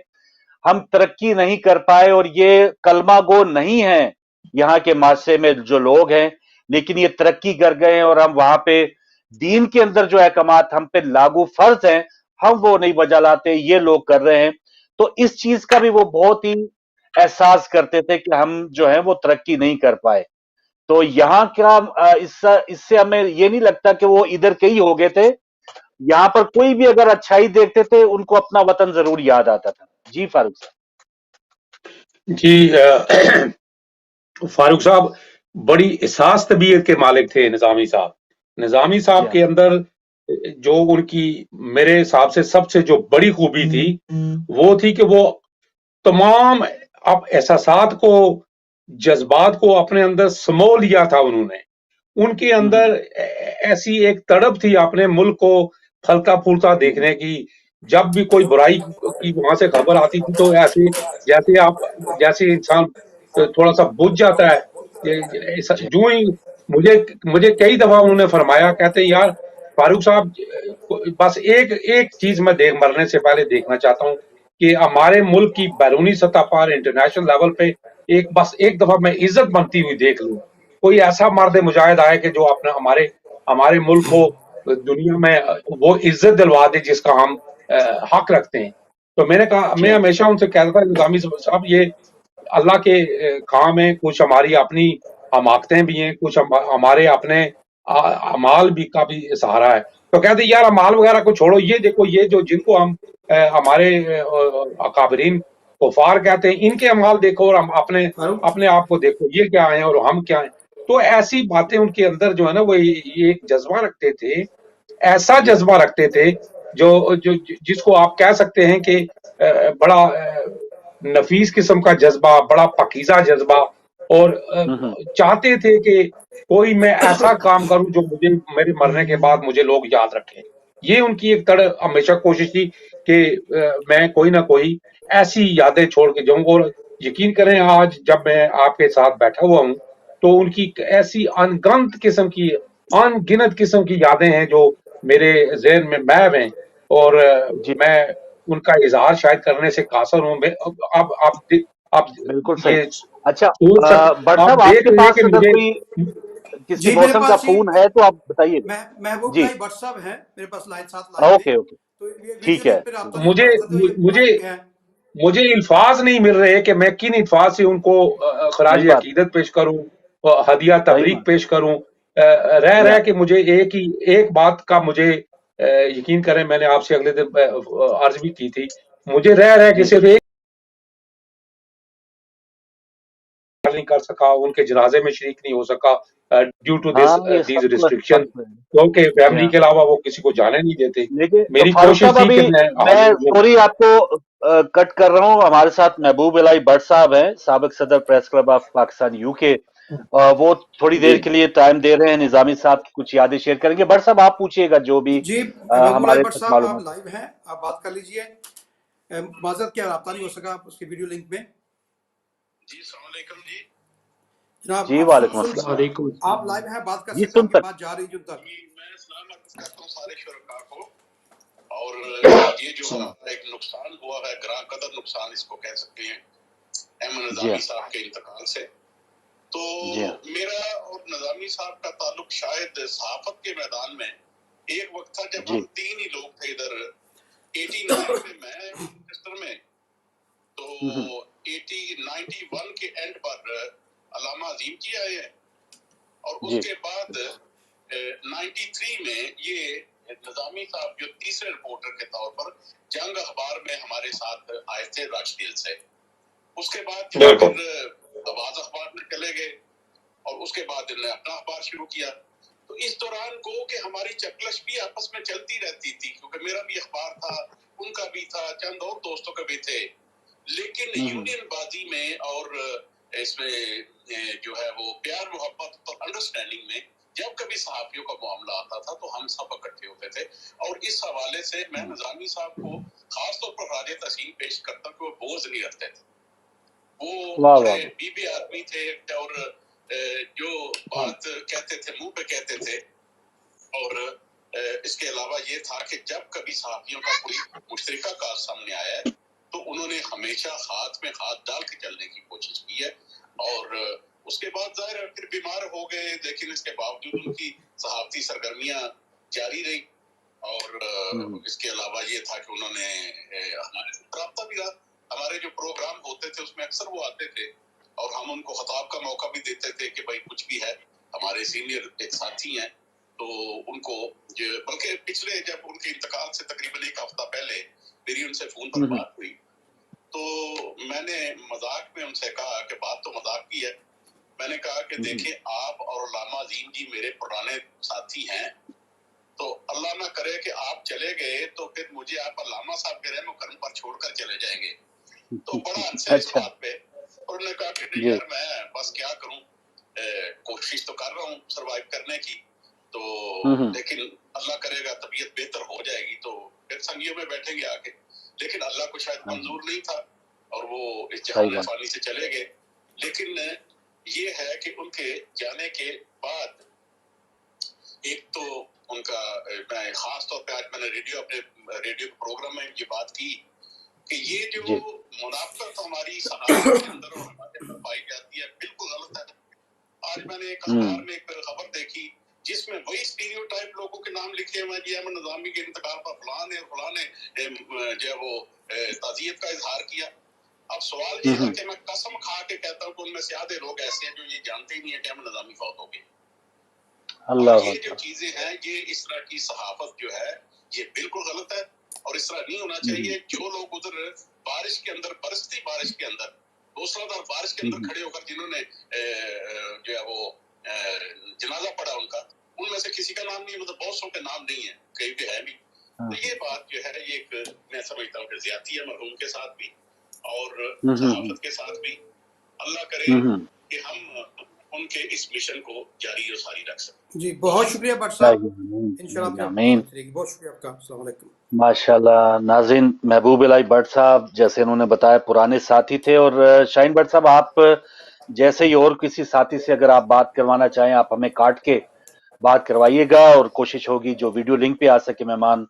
ہم ترقی نہیں کر پائے، اور یہ کلمہ گو نہیں ہیں یہاں کے معاشرے میں جو لوگ ہیں، لیکن یہ ترقی کر گئے ہیں، اور ہم وہاں پہ دین کے اندر جو احکامات ہم پہ لاگو فرض ہیں ہم وہ نہیں بجا لاتے، یہ لوگ کر رہے ہیں. تو اس چیز کا بھی وہ بہت ہی احساس کرتے تھے کہ ہم جو ہیں وہ ترقی نہیں کر پائے. تو یہاں کیا اس سے ہمیں یہ نہیں لگتا کہ وہ ادھر کہیں ہو گئے تھے، یہاں پر کوئی بھی اگر اچھائی دیکھتے تھے ان کو اپنا وطن ضرور یاد آتا تھا. جی فاروق صاحب. جی فاروق صاحب بڑی احساس طبیعت کے مالک تھے نظامی صاحب. نظامی صاحب کے اندر جو ان کی میرے حساب سے سب سے جو بڑی خوبی تھی وہ تھی کہ وہ تمام احساسات کو जज्बात को अपने अंदर समो लिया था उन्होंने। उनके अंदर ऐसी एक तड़प थी अपने मुल्क को फलता फूलता देखने की। जब भी कोई बुराई की वहां से खबर आती थी तो ऐसे जैसे इंसान थोड़ा सा बुझ जाता है। जो ही मुझे कई दफा उन्होंने फरमाया, कहते यार फारूक साहब, बस एक चीज मैं मरने से पहले देखना चाहता हूँ कि हमारे मुल्क की बैरूनी सतह पर इंटरनेशनल लेवल पे एक दफा मैं इज्जत बनती हुई देख लूं। कोई ऐसा मर्द मुजाहिद आए कि जो अपने हमारे मुल्क को दुनिया में वो इज्जत दिलवा दे जिसका हम हक रखते हैं। तो मैंने कहा, मैं हमेशा उनसे कहता था निजामी साहब, ये अल्लाह के काम है, कुछ हमारी अपनी हमाकतें भी हैं, कुछ हमारे अपने अमाल भी का भी सहारा है। तो कहते यार अमाल वगैरह को छोड़ो, ये देखो ये जो जिनको हम हमारे अकाबरीन कुफार कहते हैं, इनके अमाल देखो और हम अपने आप को देखो, ये क्या है और हम क्या है। तो ऐसी बातें उनके अंदर जो है ना, वो ये एक जज्बा रखते थे, ऐसा जज्बा रखते थे जो जिसको आप कह सकते हैं कि बड़ा नफीस किस्म का जज्बा, बड़ा पाकीज़ा जज्बा, और चाहते थे कि कोई मैं ऐसा काम करूं जो मुझे मेरे मरने के बाद मुझे लोग याद रखें। ये उनकी एक हमेशा कोशिश थी कि मैं कोई ना कोई ऐसी यादें छोड़ के जाऊं। और यकीन करें, आज जब मैं आपके साथ बैठा हुआ हूं तो उनकी ऐसी अनगिनत किस्म की यादें हैं जो मेरे ज़हन में महव हैं, और मैं उनका इजहार शायद करने से कासर हूं। आप बिल्कुल ये सही। अच्छा, बट आप साहब देख आपके लें पास कि अगर मुझे कोई किसी जी मेरे मौसम का पास जी फोन है तो आप बताइए। महबूब जी, भाई भट्ट साहब हैं मेरे पास साथ लाइन में। ओके ओके, तो ये वीडियो ठीक है। लिंक पे राब्ता नहीं हो मुझे पा रहा था, तो ये मुझे लाइन पे हैं। मुझे अल्फाज नहीं मिल रहे कि मैं किन अल्फाज से उनको खराज सही बात, अकीदत पेश करूं, हदिया सही तबरीक बात। पेश करूं। रह जी रह हाँ, के मुझे एक बात का मुझे यकीन करें, मैंने आपसे अगले दिन अर्ज भी की थी, मुझे रह के जी, सिर्फ एक नहीं कर सका, उनके जनाजे में शरीक नहीं हो सका ड्यू टू हाँ, ये दीज सब रिस्ट्रिक्शन, सब क्योंकि जी फैमिली हाँ। के अलावा वो किसी को जाने नहीं देते। देखिए, मेरी फारूक कोशिश साहब थी अभी कि मैं मैं वो सॉरी आपको कट कर रहा हूँ। हमारे साथ महबूब इलाही भट्ट साहब हैं, साबिक सदर press club of Pakistan UK. वो थोड़ी देर जी के लिए टाइम दे रहे हैं, निजामी साहब की कुछ यादें शेयर करेंगे। भट्ट साहब आप पूछिएगा जो भी जी महबूब भाई हमारे भट्ट तक साहब, आप मालूम। लाइव हैं, आप बात कर लीजिए। माजरत क्या राब्ता नहीं हो सका उसके वीडियो लिंक में। जी अस्सलाम वालेकुम जी। जनाब जी, आप वालेकुम सुन अस्सलाम। वालेकुम आप अस्सलाम। लाइव हैं, बात कर जी, सकते हैं, सुन आपकी तक बात जा रही है तक। जी मैं सलाम अर्ज करता हूँ सारे शुरका को। और ये जो हमारा एक नुकसान हुआ है, ग्रां कदर नुकसान इसको कह सकते हैं, अहमद जी हाँ, नज़ामी साहब के इंतकाल से। तो जी हाँ, मेरा और नज़ामी साहब का ताल्लुक शायद सहाफत के मैदान में एक वक्त था जब जी, हम तीन ही लोग थे इधर। 89 में मैं मैनचेस्टर में, तो 91 के एंड पर अल्लामा अजीम जी आए हैं, और जी, उसके बाद 93 में ये नज़ामी साहब जो तीसरे रिपोर्टर के तौर पर जंग अखबार में हमारे साथ आए थे राजदील से। उसके बाद जो बिल्कुल फिर आवाज अखबार में चले गए, और उसके बाद इन्होंने अपना अखबार शुरू किया। तो इस दौरान को कि हमारी चकलश भी आपस में चलती रहती थी, क्योंकि मेरा भी अखबार था, उनका भी था, चंद और दोस्तों के भी थे। लेकिन यूनियन बाजी में और इसमें जो है वो प्यार मोहब्बत और अंडरस्टैंडिंग में जब कभी सहाफियों का मामला आता था तो हम सब इकट्ठे होते थे। और इस हवाले से मैं नज़ामी साहब को खासतौर पर राज तहसीन पेश करता कि वो बोझ नहीं रखते थे। वो वाह बड़े वाह, बीबी आदमी थे, और जो बात कहते थे मुंह पे कहते थे। और इसके अलावा ये था कि जब कभी सहाफियों का कोई मुश्तरका कार सामने आया है तो उन्होंने हमेशा हाथ में हाथ डाल के चलने की कोशिश की है। और उसके बाद जाहिर है फिर बीमार हो गए, लेकिन इसके बावजूद उनकी सहाफती सरगर्मियां जारी रही। और इसके अलावा ये था कि उन्होंने हमारे राब्ता भी रहा। हमारे जो प्रोग्राम होते थे उसमें अक्सर वो आते थे, और हम उनको खताब का मौका भी देते थे कि भाई कुछ भी है, हमारे सीनियर एक साथी हैं, तो उनको बल्कि पिछले जब उनके इंतकाल से तकरीबन एक हफ्ता पहले मेरी उनसे फोन पर बात हुई, तो मैंने मजाक में उनसे कहा कि बात तो मजाक की है, मैंने कहा कि देखिए आप और अल्लामा अजीम जी मेरे पुराने साथी हैं, तो अल्लाह ना करे कि आप चले गए तो फिर मुझे आप अल्लामा साहब के रहम करम पर छोड़कर चले जाएंगे। तो बड़ा हंसे इस अच्छा, बात पे, और उन्होंने कहा कि नहीं जी, यार, मैं बस क्या करूं, कोशिश तो कर रहा हूं सरवाइव करने की, तो लेकिन अल्लाह करेगा तबीयत बेहतर हो जाएगी तो फिर संगियों में बैठेंगे आके, लेकिन अल्लाह को शायद मंजूर नहीं था और वो इस जहान फानी से चले गए। लेकिन ये है कि उनके जाने के बाद एक तो उनका, मैं खास तौर पे आज मैंने अपने रेडियो प्रोग्राम में ये बात की कि ये जो मुनाफत हमारी सहाफत के अंदर और हमारे अंदर पाई जाती है बिल्कुल गलत है। आज मैंने एक अखबार में एक खबर देखी जिसमें वही स्टीरियोटाइप लोगों के नाम लिखे हुए हैं, जी अहमद निजामी के इंतकाल पर फलां ने और फलां ने जो है वो ताज़ियत का इजहार किया। अब सवाल ये है कि मैं कसम खा के कहता हूँ कि उनमें से आधे लोग ऐसे हैं जो ये जानते ही नहीं है कि अहमद निजामी फौत हो गए। ये जो चीजें हैं, ये इस तरह की सहाफत जो है ये बिल्कुल गलत है और इस तरह नहीं होना चाहिए। जो लोग उधर बारिश के अंदर, बरसती बारिश के अंदर, मूसलाधार बारिश के अंदर खड़े होकर जिन्होंने जो है वो जनाजा पड़ा उनका, उनमें से किसी का नाम नहीं, मतलब बहुत सौ के नाम नहीं है, कहीं पे है भी। तो ये बात जो है ये एक मैं समझता हूँ कि ज्यादती है मरहूम के साथ भी और सहाफत के साथ भी। अल्लाह करे कि हम उनके इस मिशन को जारी और सारी रख सकें। जी बहुत शुक्रिया भट्ट साहब, इंशाल्लाह बहुत शुक्रिया आपका। अस्सलाम वालेकुम। माशाल्लाह। नाज़रीन, महबूब इलाही भट्ट साहब जैसे उन्होंने बताया पुराने साथी थे, और शाहीन भट्ट साहब आप जैसे ही और किसी साथी से अगर आप बात करवाना चाहें आप हमें काट के बात करवाइएगा, और कोशिश होगी जो वीडियो लिंक पे आ सके मेहमान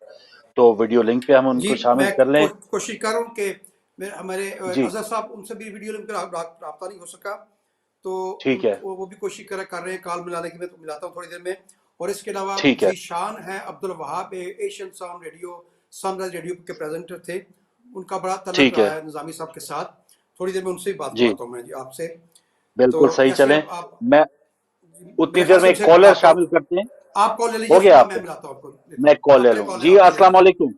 तो वीडियो लिंक पे हम उनको शामिल कर लें। कोशिश कर रहा हूँ कि हमारे अजहर साहब उनसे भी वीडियो लिंक पे रब्ता नहीं हो सका तो ठीक है, वो भी कोशिश कर रहे हैं कॉल मिलाने की। मैं तो मिलाता हूँ थोड़ी देर में। और इसके अलावा ज़ीशान है Abdul Wahab Asian sound radio sunrise radio के प्रेजेंटर थे, उनका बड़ा तल्लुक रहा है निजामी साहब के साथ। थोड़ी देर में उनसे भी बात करवाता हूँ मैं जी आपसे। बिल्कुल तो सही चलें, मैं उतनी देर में एक से कॉलर शामिल करते हैं। आप कॉल ले लीजिए, हो गया मैं मिलाता हूँ आपको। मैं कॉल ले लूँ जी। अस्सलाम वालेकुम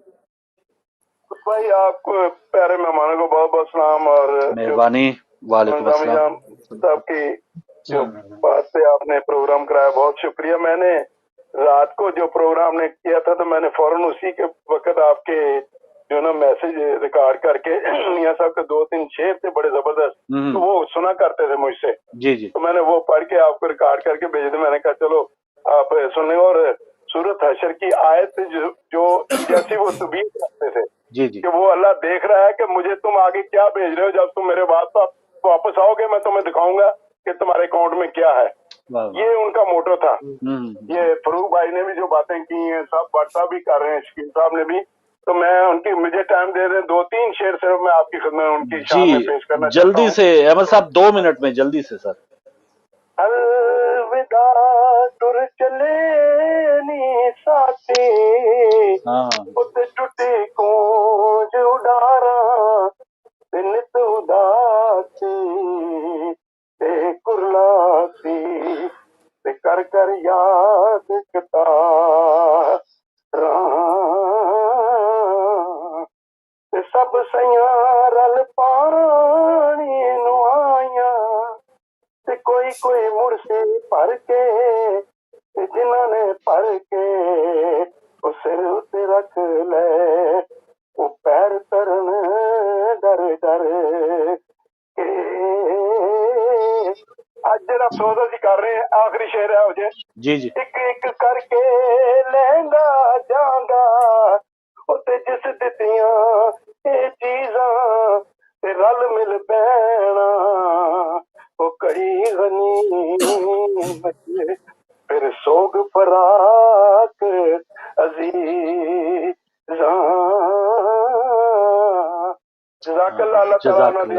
भाई, आपको प्यारे मेहमानों को बहुत बहुत सलाम और मेहरबानी। वालेकुम अस्सलाम साहब की जो बात से आपने प्रोग्राम कराया बहुत शुक्रिया। मैंने रात को जो प्रोग्राम ने किया था तो मैंने फौरन उसी के वक्त आपके जो ना मैसेज रिकॉर्ड करके मियां साहब के 2-3 शेर थे बड़े जबरदस्त, तो वो सुना करते थे मुझसे। जी। तो मैंने वो पढ़ के आपको रिकॉर्ड करके भेज दिया। मैंने कहा चलो आप सुने। और सूरत हशर की आयत जो जैसी वो तबीयत रखते थे जी कि वो अल्लाह देख रहा है कि मुझे तुम आगे क्या भेज रहे हो, जब तुम मेरे बाद वापस आओगे मैं तुम्हें दिखाऊंगा कि तुम्हारे अकाउंट में क्या है। ये उनका मोटो था। ये फरूक भाई ने भी जो बातें की हैं सब बात भी कर रहे हैं, शकील साहब ने भी। तो मैं उनकी मुझे टाइम दे रहे 2-3 शेर सिर्फ मैं आपकी खिदमत में उनकी शान में पेश करना चाहता हूं। जल्दी से अहमद साहब 2 मिनट में जल्दी से सर। अलविदा तुर चले नी साथी उते टुटी कूंज उडारा ते नित उदासी ते कुरलासी ते कर कर याद कता ते सब सयां रल पानी नुआया ते कोई मुड़सी भर के ते जिन्होंने भर के वो सिर उते रख ले वो पैर तरन डर डर के। आज जरा अफसोस असी कर रहे हैं, आखिरी शेर है हो जी एक एक करके लहंगा जांदा उते जिस दितियां ये चीजां ते रल मिल पैना वो कई गनी फिर सोग फराक अजीज जज़ाकल्लाह। अल्लाह ताला उन्हां दी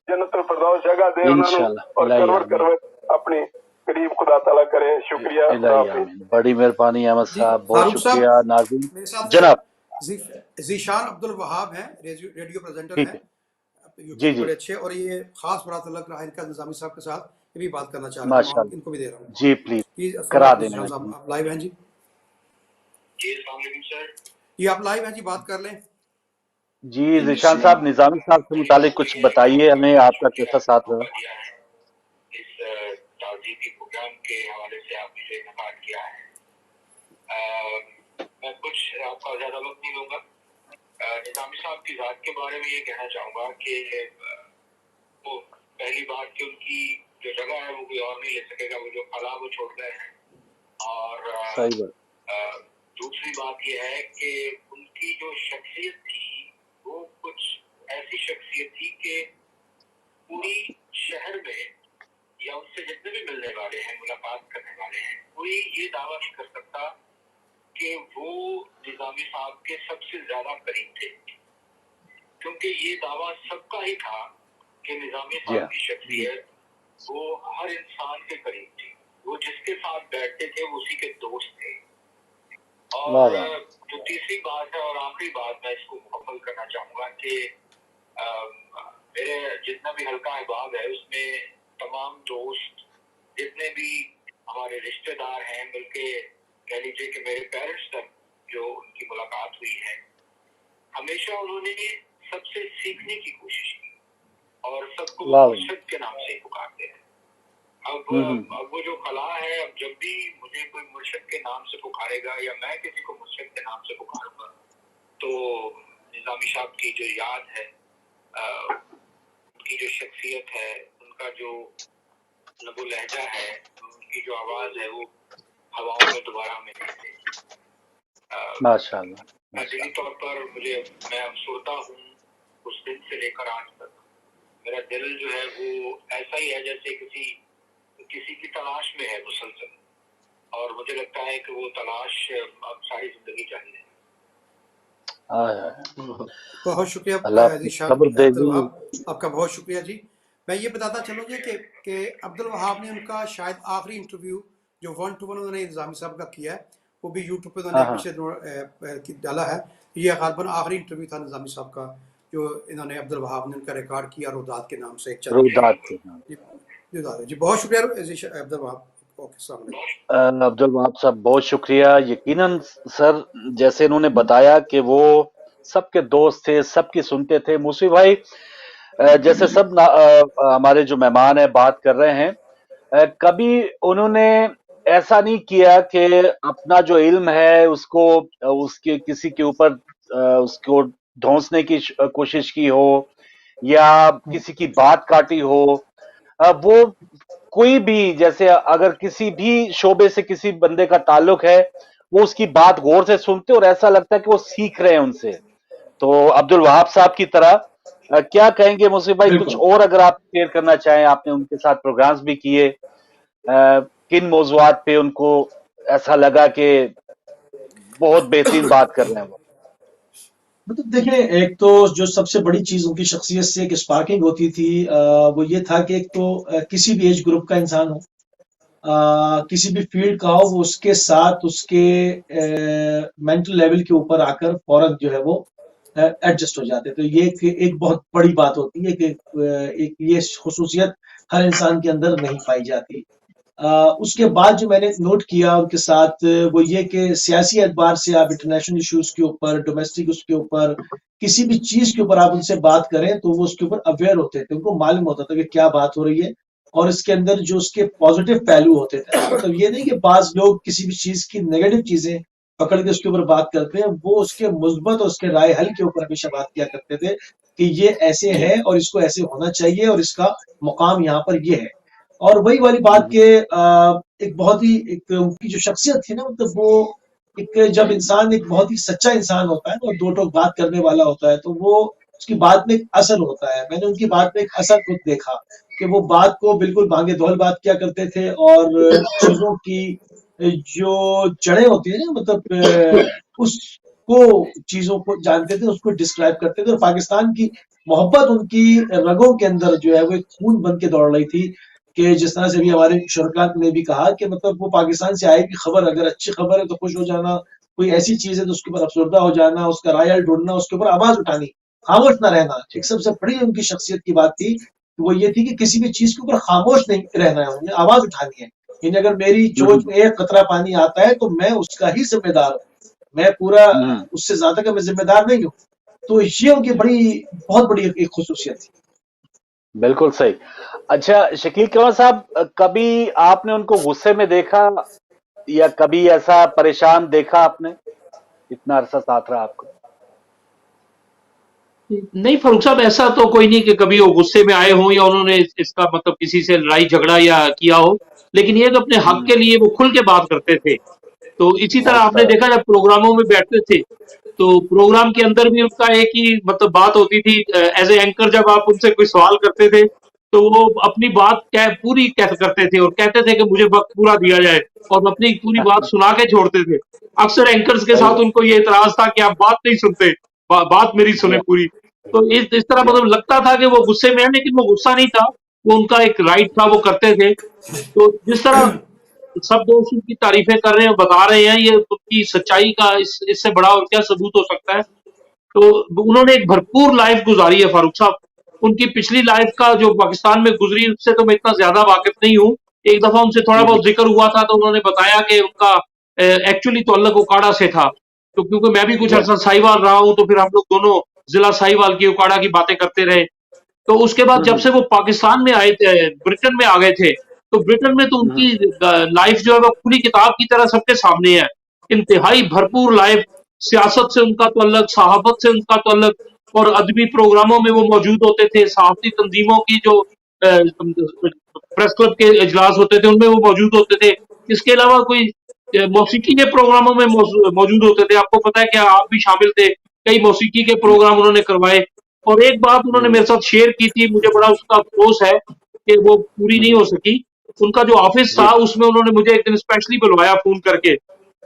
जन्नतुल फिरदौस जगह दे उन्हां नूं और सरवर करवे अपनी करीब खुदा ताला करे। शुक्रिया, बड़ी मेहरबानी अहमद साहब, बहुत शुक्रिया। नाज़रीन मेरे साथ जनाब ज़ीशान अब्दुल वहाब हैं, रेडियो प्रेजेंटर हैं जी बड़े अच्छे, और ये खास बड़ा तल्लुक रहा इनका निजामी साहब के साथ। ये भी बात करना चाह रहा हूँ, इनको भी दे रहा हूँ जी प्लीज करा देना। आप लाइव हैं जी? जी आप लाइव हैं जी, बात कर लें जी। ज़ीशान साहब निजामी साहब से मुतालिक कुछ बताइए हमें, आपका कैसा साथ रहा इस ताज़ीबी प्रोग्राम के हवाले से आपने जो इनकार किया है। मैं कुछ आपका ज़्यादा वक्त नहीं लूँगा। निजामी साहब की ज़ात के बारे में ये कहना चाहूँगा कि वो पहली बात कि उनकी जो जगह है वो कोई और नहीं ले सकेगा, वो जो फला वो छोड़ गए हैं। और सही बात। दूसरी बात ये है कि उनकी जो शख्सियत थी वो कुछ ऐसी शख्सियत थी कि पूरी शहर में या उनसे जितने भी मिलने वाले हैं, मुलाकात करने वाले हैं, कोई ये दावा नहीं कर सकता कि वो निजामी साहब के सबसे ज्यादा करीब थे, क्योंकि ये दावा सबका ही था कि निजामी साहब की शख्सियत वो हर इंसान के करीब थी, वो जिसके साथ बैठते थे वो उसी के दोस्त थे। और जो तीसरी बात है और आखिरी बात मैं इसको मुकम्मल करना चाहूंगा कि मेरे जितना भी हल्का अहबाब है उसमें तमाम दोस्त जितने भी हमारे रिश्तेदार हैं, बल्कि कह लीजिए कि मेरे पेरेंट्स तक जो उनकी मुलाकात हुई है, हमेशा उन्होंने सबसे सीखने की कोशिश की और सबको मुर्शद के नाम से पुकारते हैं। अब वो जो कला है, अब जब भी मुझे कोई मुर्शद के नाम से पुकारेगा या मैं किसी को मुर्शद के नाम से पुकारूंगा तो निजामी साहब की जो याद है, उनकी जो शख्सियत है, उनका जो लबो लहजा है, उनकी जो आवाज है, वो हवाओं में दोबारा मिलेगी। माशाअल्लाह। दिली तौर पर मैं अफसरदा हूँ उस दिन से लेकर आज तक। मेरा दिल जो है वो ऐसा ही है जैसे किसी की तलाश में है मुसलसल, और मुझे लगता है कि वो तलाश अब सारी जिंदगी जारी है। बहुत शुक्रिया आपका बहुत शुक्रिया जी। मैं ये बताता चलूँगी कि अब्दुल वहाब ने उनका शायद आखिरी इंटरव्यू जो 1-to-1 उन्होंने निजामी साहब का किया है वो भी यूट्यूब पे उन्होंने पीछे डाला है। ये गालिबन आखिरी इंटरव्यू था निजामी साहब का जो इन्होंने अब्दुल वहाब ने उनका रिकॉर्ड किया रुदात के नाम से। जी बहुत शुक्रिया अब्दुल वहाब। अब्दुल वहाब साहब बहुत शुक्रिया। यकीनन सर जैसे इन्होंने बताया कि वो सबके दोस्त थे, सबकी सुनते थे। मूसी भाई जैसे सब हमारे जो मेहमान है बात कर रहे हैं, कभी उन्होंने ऐसा नहीं किया कि अपना जो इल्म है उसको उसके किसी के ऊपर उसको धौंसने की कोशिश की हो या किसी की बात काटी हो। वो कोई भी जैसे अगर किसी भी शोबे से किसी बंदे का ताल्लुक है वो उसकी बात गौर से सुनते और ऐसा लगता है कि वो सीख रहे हैं उनसे। तो अब्दुल वहाब साहब की तरह क्या कहेंगे मुसीब भाई, कुछ और अगर आप शेयर करना चाहें? आपने उनके साथ प्रोग्राम्स भी किए, किन मौजुआत पे उनको ऐसा लगा कि बहुत बेहतरीन बात कर रहे हैं वो? मतलब देखिए, एक तो जो सबसे बड़ी चीज उनकी शख्सियत से एक स्पार्किंग होती थी वो ये था कि एक तो किसी भी एज ग्रुप का इंसान हो, किसी भी फील्ड का हो, वो उसके साथ उसके मेंटल लेवल के ऊपर आकर फौरन जो है वो एडजस्ट हो जाते। तो ये एक बहुत बड़ी बात होती है कि एक ये खुसूसियत हर इंसान के अंदर नहीं पाई जाती। उसके बाद जो मैंने नोट किया उनके साथ वो ये कि सियासी एतबार से आप इंटरनेशनल इश्यूज के ऊपर, डोमेस्टिक उसके ऊपर, किसी भी चीज के ऊपर आप उनसे बात करें तो वो उसके ऊपर अवेयर होते थे, उनको मालूम होता था कि क्या बात हो रही है और इसके अंदर जो उसके पॉजिटिव पहलू होते थे। मतलब ये नहीं कि बाज लोग किसी भी चीज की नेगेटिव चीजें पकड़ के उसके ऊपर बात करते हैं, वो उसके मुस्बत और उसके राय हल के ऊपर हमेशा बात किया करते थे कि ये ऐसे है और इसको ऐसे होना चाहिए और इसका मुकाम यहाँ पर ये है। और वही वाली बात के एक बहुत ही एक उनकी जो शख्सियत थी ना, मतलब वो एक जब इंसान एक बहुत ही सच्चा इंसान होता है और दो टोक बात करने वाला होता है तो वो उसकी बात में एक असर होता है। मैंने उनकी बात में एक असर खुद देखा कि वो बात को बिल्कुल भांगे धौल बात किया करते थे और चीजों की जो जड़ें होती है ना, मतलब उसको चीजों को जानते थे, उसको डिस्क्राइब करते थे। और पाकिस्तान की मोहब्बत उनकी रगों के अंदर जो है वो एक खून बन के दौड़ रही थी कि जिस तरह से भी हमारे शुरका ने भी कहा कि मतलब वो पाकिस्तान से आएगी खबर, अगर अच्छी खबर है तो खुश हो जाना, कोई ऐसी चीज है तो उसके ऊपर अफसरदा हो जाना, उसका राय ढूंढना, उसके ऊपर आवाज उठानी, खामोश ना रहना। एक सबसे बड़ी उनकी शख्सियत की बात थी वो ये थी कि किसी भी चीज के ऊपर खामोश नहीं रहना है, उन्हें आवाज उठानी है। यानी अगर मेरी चोट में एक कतरा पानी आता है तो मैं उसका ही जिम्मेदार हूँ, मैं पूरा उससे ज्यादा का मैं जिम्मेदार नहीं हूँ। तो ये उनकी बहुत बड़ी एक खुसूसियत थी। बिल्कुल सही। अच्छा शकील कमर साहब, कभी आपने उनको गुस्से में देखा या कभी ऐसा परेशान देखा आपने? इतना अरसा साथ रहा आपको। नहीं फारूक साहब, ऐसा तो कोई नहीं कि कभी वो गुस्से में आए हों या उन्होंने इसका मतलब किसी से लड़ाई झगड़ा या किया हो, लेकिन ये कि अपने हक के लिए वो खुल के बात करते थे। तो इसी तरह आपने देखा जब प्रोग्रामों में बैठते थे तो प्रोग्राम के अंदर भी उनका एक ही मतलब बात होती थी। एज ए एंकर जब आप उनसे कोई सवाल करते थे तो वो अपनी बात पूरी करते थे और कहते थे कि मुझे वक्त पूरा दिया जाए, और अपनी पूरी बात सुना के छोड़ते थे। अक्सर एंकर्स के साथ उनको ये इतराज था कि आप बात नहीं सुनते, बात मेरी सुने पूरी। तो इस तरह मतलब लगता था कि वो गुस्से में है, लेकिन वो गुस्सा नहीं था, वो उनका एक राइट था, वो करते थे। तो जिस तरह सब दोस्त उनकी तारीफें कर रहे हैं, बता रहे हैं, ये उनकी सच्चाई का इससे बड़ा और क्या सबूत हो सकता है। तो उन्होंने एक भरपूर लाइफ गुजारी है फारूक साहब। उनकी पिछली लाइफ का जो पाकिस्तान में गुजरी उससे तो मैं इतना ज्यादा वाकिफ नहीं हूँ। एक दफा उनसे थोड़ा बहुत जिक्र हुआ था तो उन्होंने बताया कि उनका एक्चुअली ताल्लुक उकाड़ा से था। तो क्योंकि मैं भी कुछ अरसा साहिवाल रहा हूँ तो फिर हम लोग दोनों जिला साहिवाल की उकाड़ा की बातें करते रहे। तो उसके बाद जब से वो पाकिस्तान में आए थे, ब्रिटेन में आ गए थे, तो ब्रिटेन में तो उनकी लाइफ जो है वो खुली किताब की तरह सबके सामने है। इंतहाई भरपूर लाइफ, सियासत से उनका तल्लक, सहाफत से उनका तल्लक, और अदबी प्रोग्रामों में वो मौजूद होते थे। सहाफती तंजीमों की जो प्रेस क्लब के इजलास होते थे उनमें वो मौजूद होते थे। इसके अलावा कोई मौसीकी के प्रोग्रामों में मौजूद होते थे। आपको पता है कि आप भी शामिल थे, कई मौसीकी के प्रोग्राम उन्होंने करवाए। और एक बात उन्होंने मेरे साथ शेयर की थी, मुझे बड़ा उसका अफसोस है कि वो पूरी नहीं हो सकी। उनका जो ऑफिस था उसमें उन्होंने मुझे एक दिन स्पेशली बुलवाया फोन करके,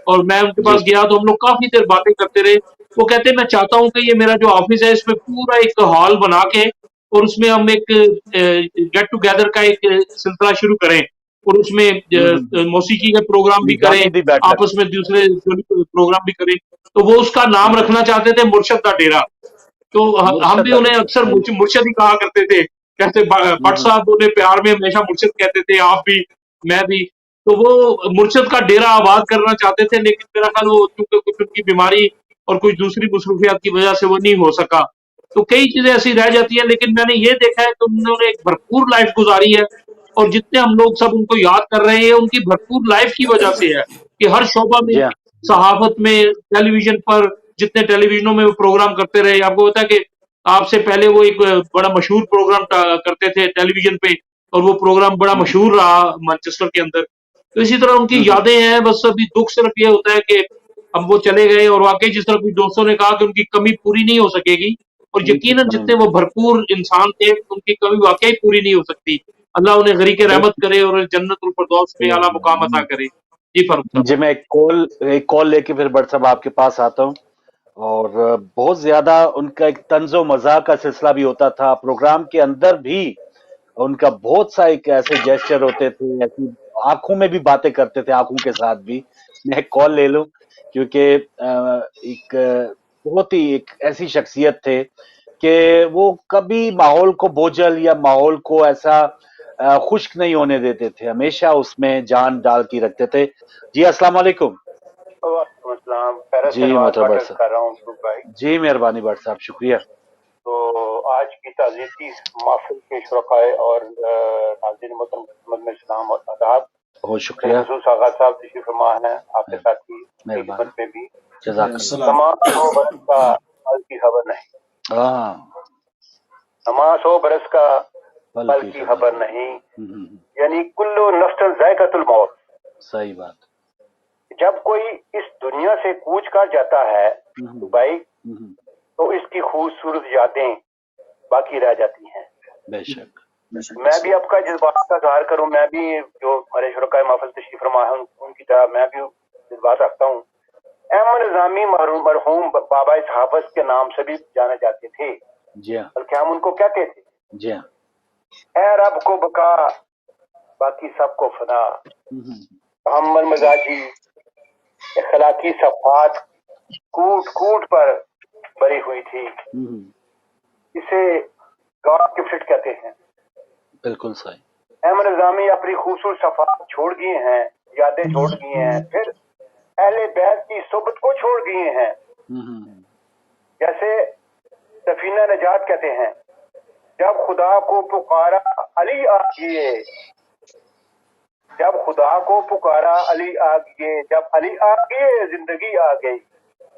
और मैं उनके पास गया तो हम लोग काफी देर बातें करते रहे। वो कहते मैं चाहता हूँ कि ये मेरा जो ऑफिस है इसमें पूरा एक हॉल बना के और उसमें हम एक गेट टुगेदर का एक सिलसिला शुरू करें, और उसमें मौसीकी के प्रोग्राम भी करें, निजामी दी बैठक, आपस में दूसरे प्रोग्राम भी करें। तो वो उसका नाम रखना चाहते थे मुर्शद दा डेरा। तो हम भी मुर्शद उन्हें अली, अक्सर सही। मुर्शद ही कहा करते थे। कहते भट्ट साहब उन्हें प्यार में हमेशा मुर्शद कहते थे, आप भी, मैं भी। तो वो मुर्शद का डेरा आबाद करना चाहते थे, लेकिन मेरा ख्याल वो चूंकि कुछ उनकी बीमारी और कुछ दूसरी मसरूफियात की वजह से वो नहीं हो सका। तो कई चीजें ऐसी रह जाती है, लेकिन मैंने ये देखा है कि उन्होंने एक भरपूर लाइफ गुजारी है। और जितने हम लोग सब उनको याद कर रहे हैं उनकी भरपूर लाइफ की वजह से है कि हर शोबा में, जी हाँ, सहाफत में, टेलीविजन पर, जितने टेलीविजनों में वो प्रोग्राम करते रहे। आपको पता है कि आपसे पहले वो एक बड़ा मशहूर प्रोग्राम करते थे टेलीविजन पे, और वो प्रोग्राम बड़ा मशहूर रहा मैनचेस्टर के अंदर। तो इसी तरह उनकी यादें हैं। बस अभी दुख सिर्फ ये होता है कि अब वो चले गए, और वाकई जिस तरह कुछ दोस्तों ने कहा कि उनकी कमी पूरी नहीं हो सकेगी, और उनकी यकीनन कमी जितने नहीं, वो भरपूर इंसान थे उनकी कमी वाकई पूरी नहीं हो सकती। अल्लाह उन्हें गरीक रहमत बिल्कुल। करे और जन्नतुल फिरदौस में आला मुकाम अता करे। जी फारूक साहब। जी, मैं एक कॉल लेके फिर बट साहब आपके पास आता हूँ। और बहुत ज्यादा उनका एक तंजो मजाक का सिलसिला भी होता था प्रोग्राम के अंदर भी। उनका बहुत सा एक ऐसे जेस्चर होते थे, ऐसी आंखों में भी बातें करते थे, आंखों के साथ भी। मैं एक कॉल ले लूं, क्योंकि एक बहुत ही एक ऐसी शख्सियत थे कि वो कभी माहौल को बोझल या माहौल को ऐसा खुश्क नहीं होने देते थे, हमेशा उसमें जान डाल के रखते थे। जी अस्सलाम वालेकुम। वालेकुम अस्सलाम। पैरिस से जी नवाज मोहतरम भट्ट भट्ट साहब, कर रहा हूँ फरूक भाई। जी मेहरबानी भट्ट साहब, शुक्रिया। तो आज की ताज़ियती महफिल के शुरकाए और नाज़रीन मोहतरम में सलाम और आदाब। बहुत शुक्रिया, खसूस आगा साहब तशरीफ फरमा है, आपके साथी मेहरबानी, खिदमत में भी। जज़ाकल्लाह। तमाम 100 बरस का फल की खबर नहीं, हाँ, तमाम 100 बरस का पल फल की की खबर। खबर नहीं, यानी कुल्लु नफ्सन ज़ायक़तुल मौत। सही बात। जब कोई इस दुनिया से कूच कर जाता है तो भाई, तो इसकी खूबसूरत यादें बाकी रह जाती हैं। बेशक। मैं भी आपका जज्बात का इज़हार करूं, मैं भी जो हमारे शुरकाए महफिल तशरीफ फरमा है उनकी तरह मैं भी जज्बात रखता हूं। अहमद निज़ामी मरहूम बाबा सहाफत के नाम से भी जाने जाते थे, जी हाँ, बल्कि हम उनको कहते थे जी हाँ। ए रब को बका बाकी सबको फना। मोहम्मद मजाजी इखलाकी सफात कूट कूट पर भरी हुई थी। इसे गॉड गिफ्टेड कहते हैं। बिल्कुल सही। अहमद निज़ामी अपनी खूबसूरत सफात छोड़ गए हैं, यादें छोड़ गए हैं, फिर अहले बैत की सोबत को छोड़ गए हैं। जैसे सफीना नजात कहते हैं, जब खुदा को पुकारा अली आगिए, जब खुदा को पुकारा अली आगिए, जब अली आगिए जिंदगी आ गई।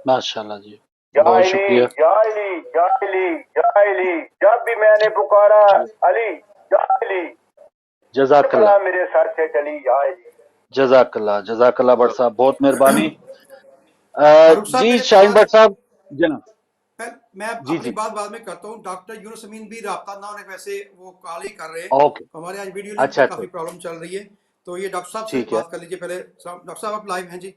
माशाल्लाह जी। یا بہت علی شکریہ. یا علی یا علی یا علی، جب بھی میں نے پکارا علی یا علی، جزاک کربلا اللہ. میرے سر سے چلی یا علی. جزاک اللہ. جزاک اللہ بٹ صاحب، بہت مہربانی. فاروق صاحب جی میرے شاہین پاس بٹ صاحب. جناب میں جی اپنی جی. بات بعد میں کرتا ہوں. ڈاکٹر یونس امین بھی رابطہ نہ ہونے ویسے وہ کال ہی کر رہے ہیں. اوکے. ہمارے آج ویڈیو لنک اچھا میں اچھا. کافی پرابلم چل رہی ہے، تو یہ ڈاکٹر صاحب سے ٹھیک ہے. بات کر لیجیے پہلے. ڈاکٹر صاحب آپ لائیو ہیں جی؟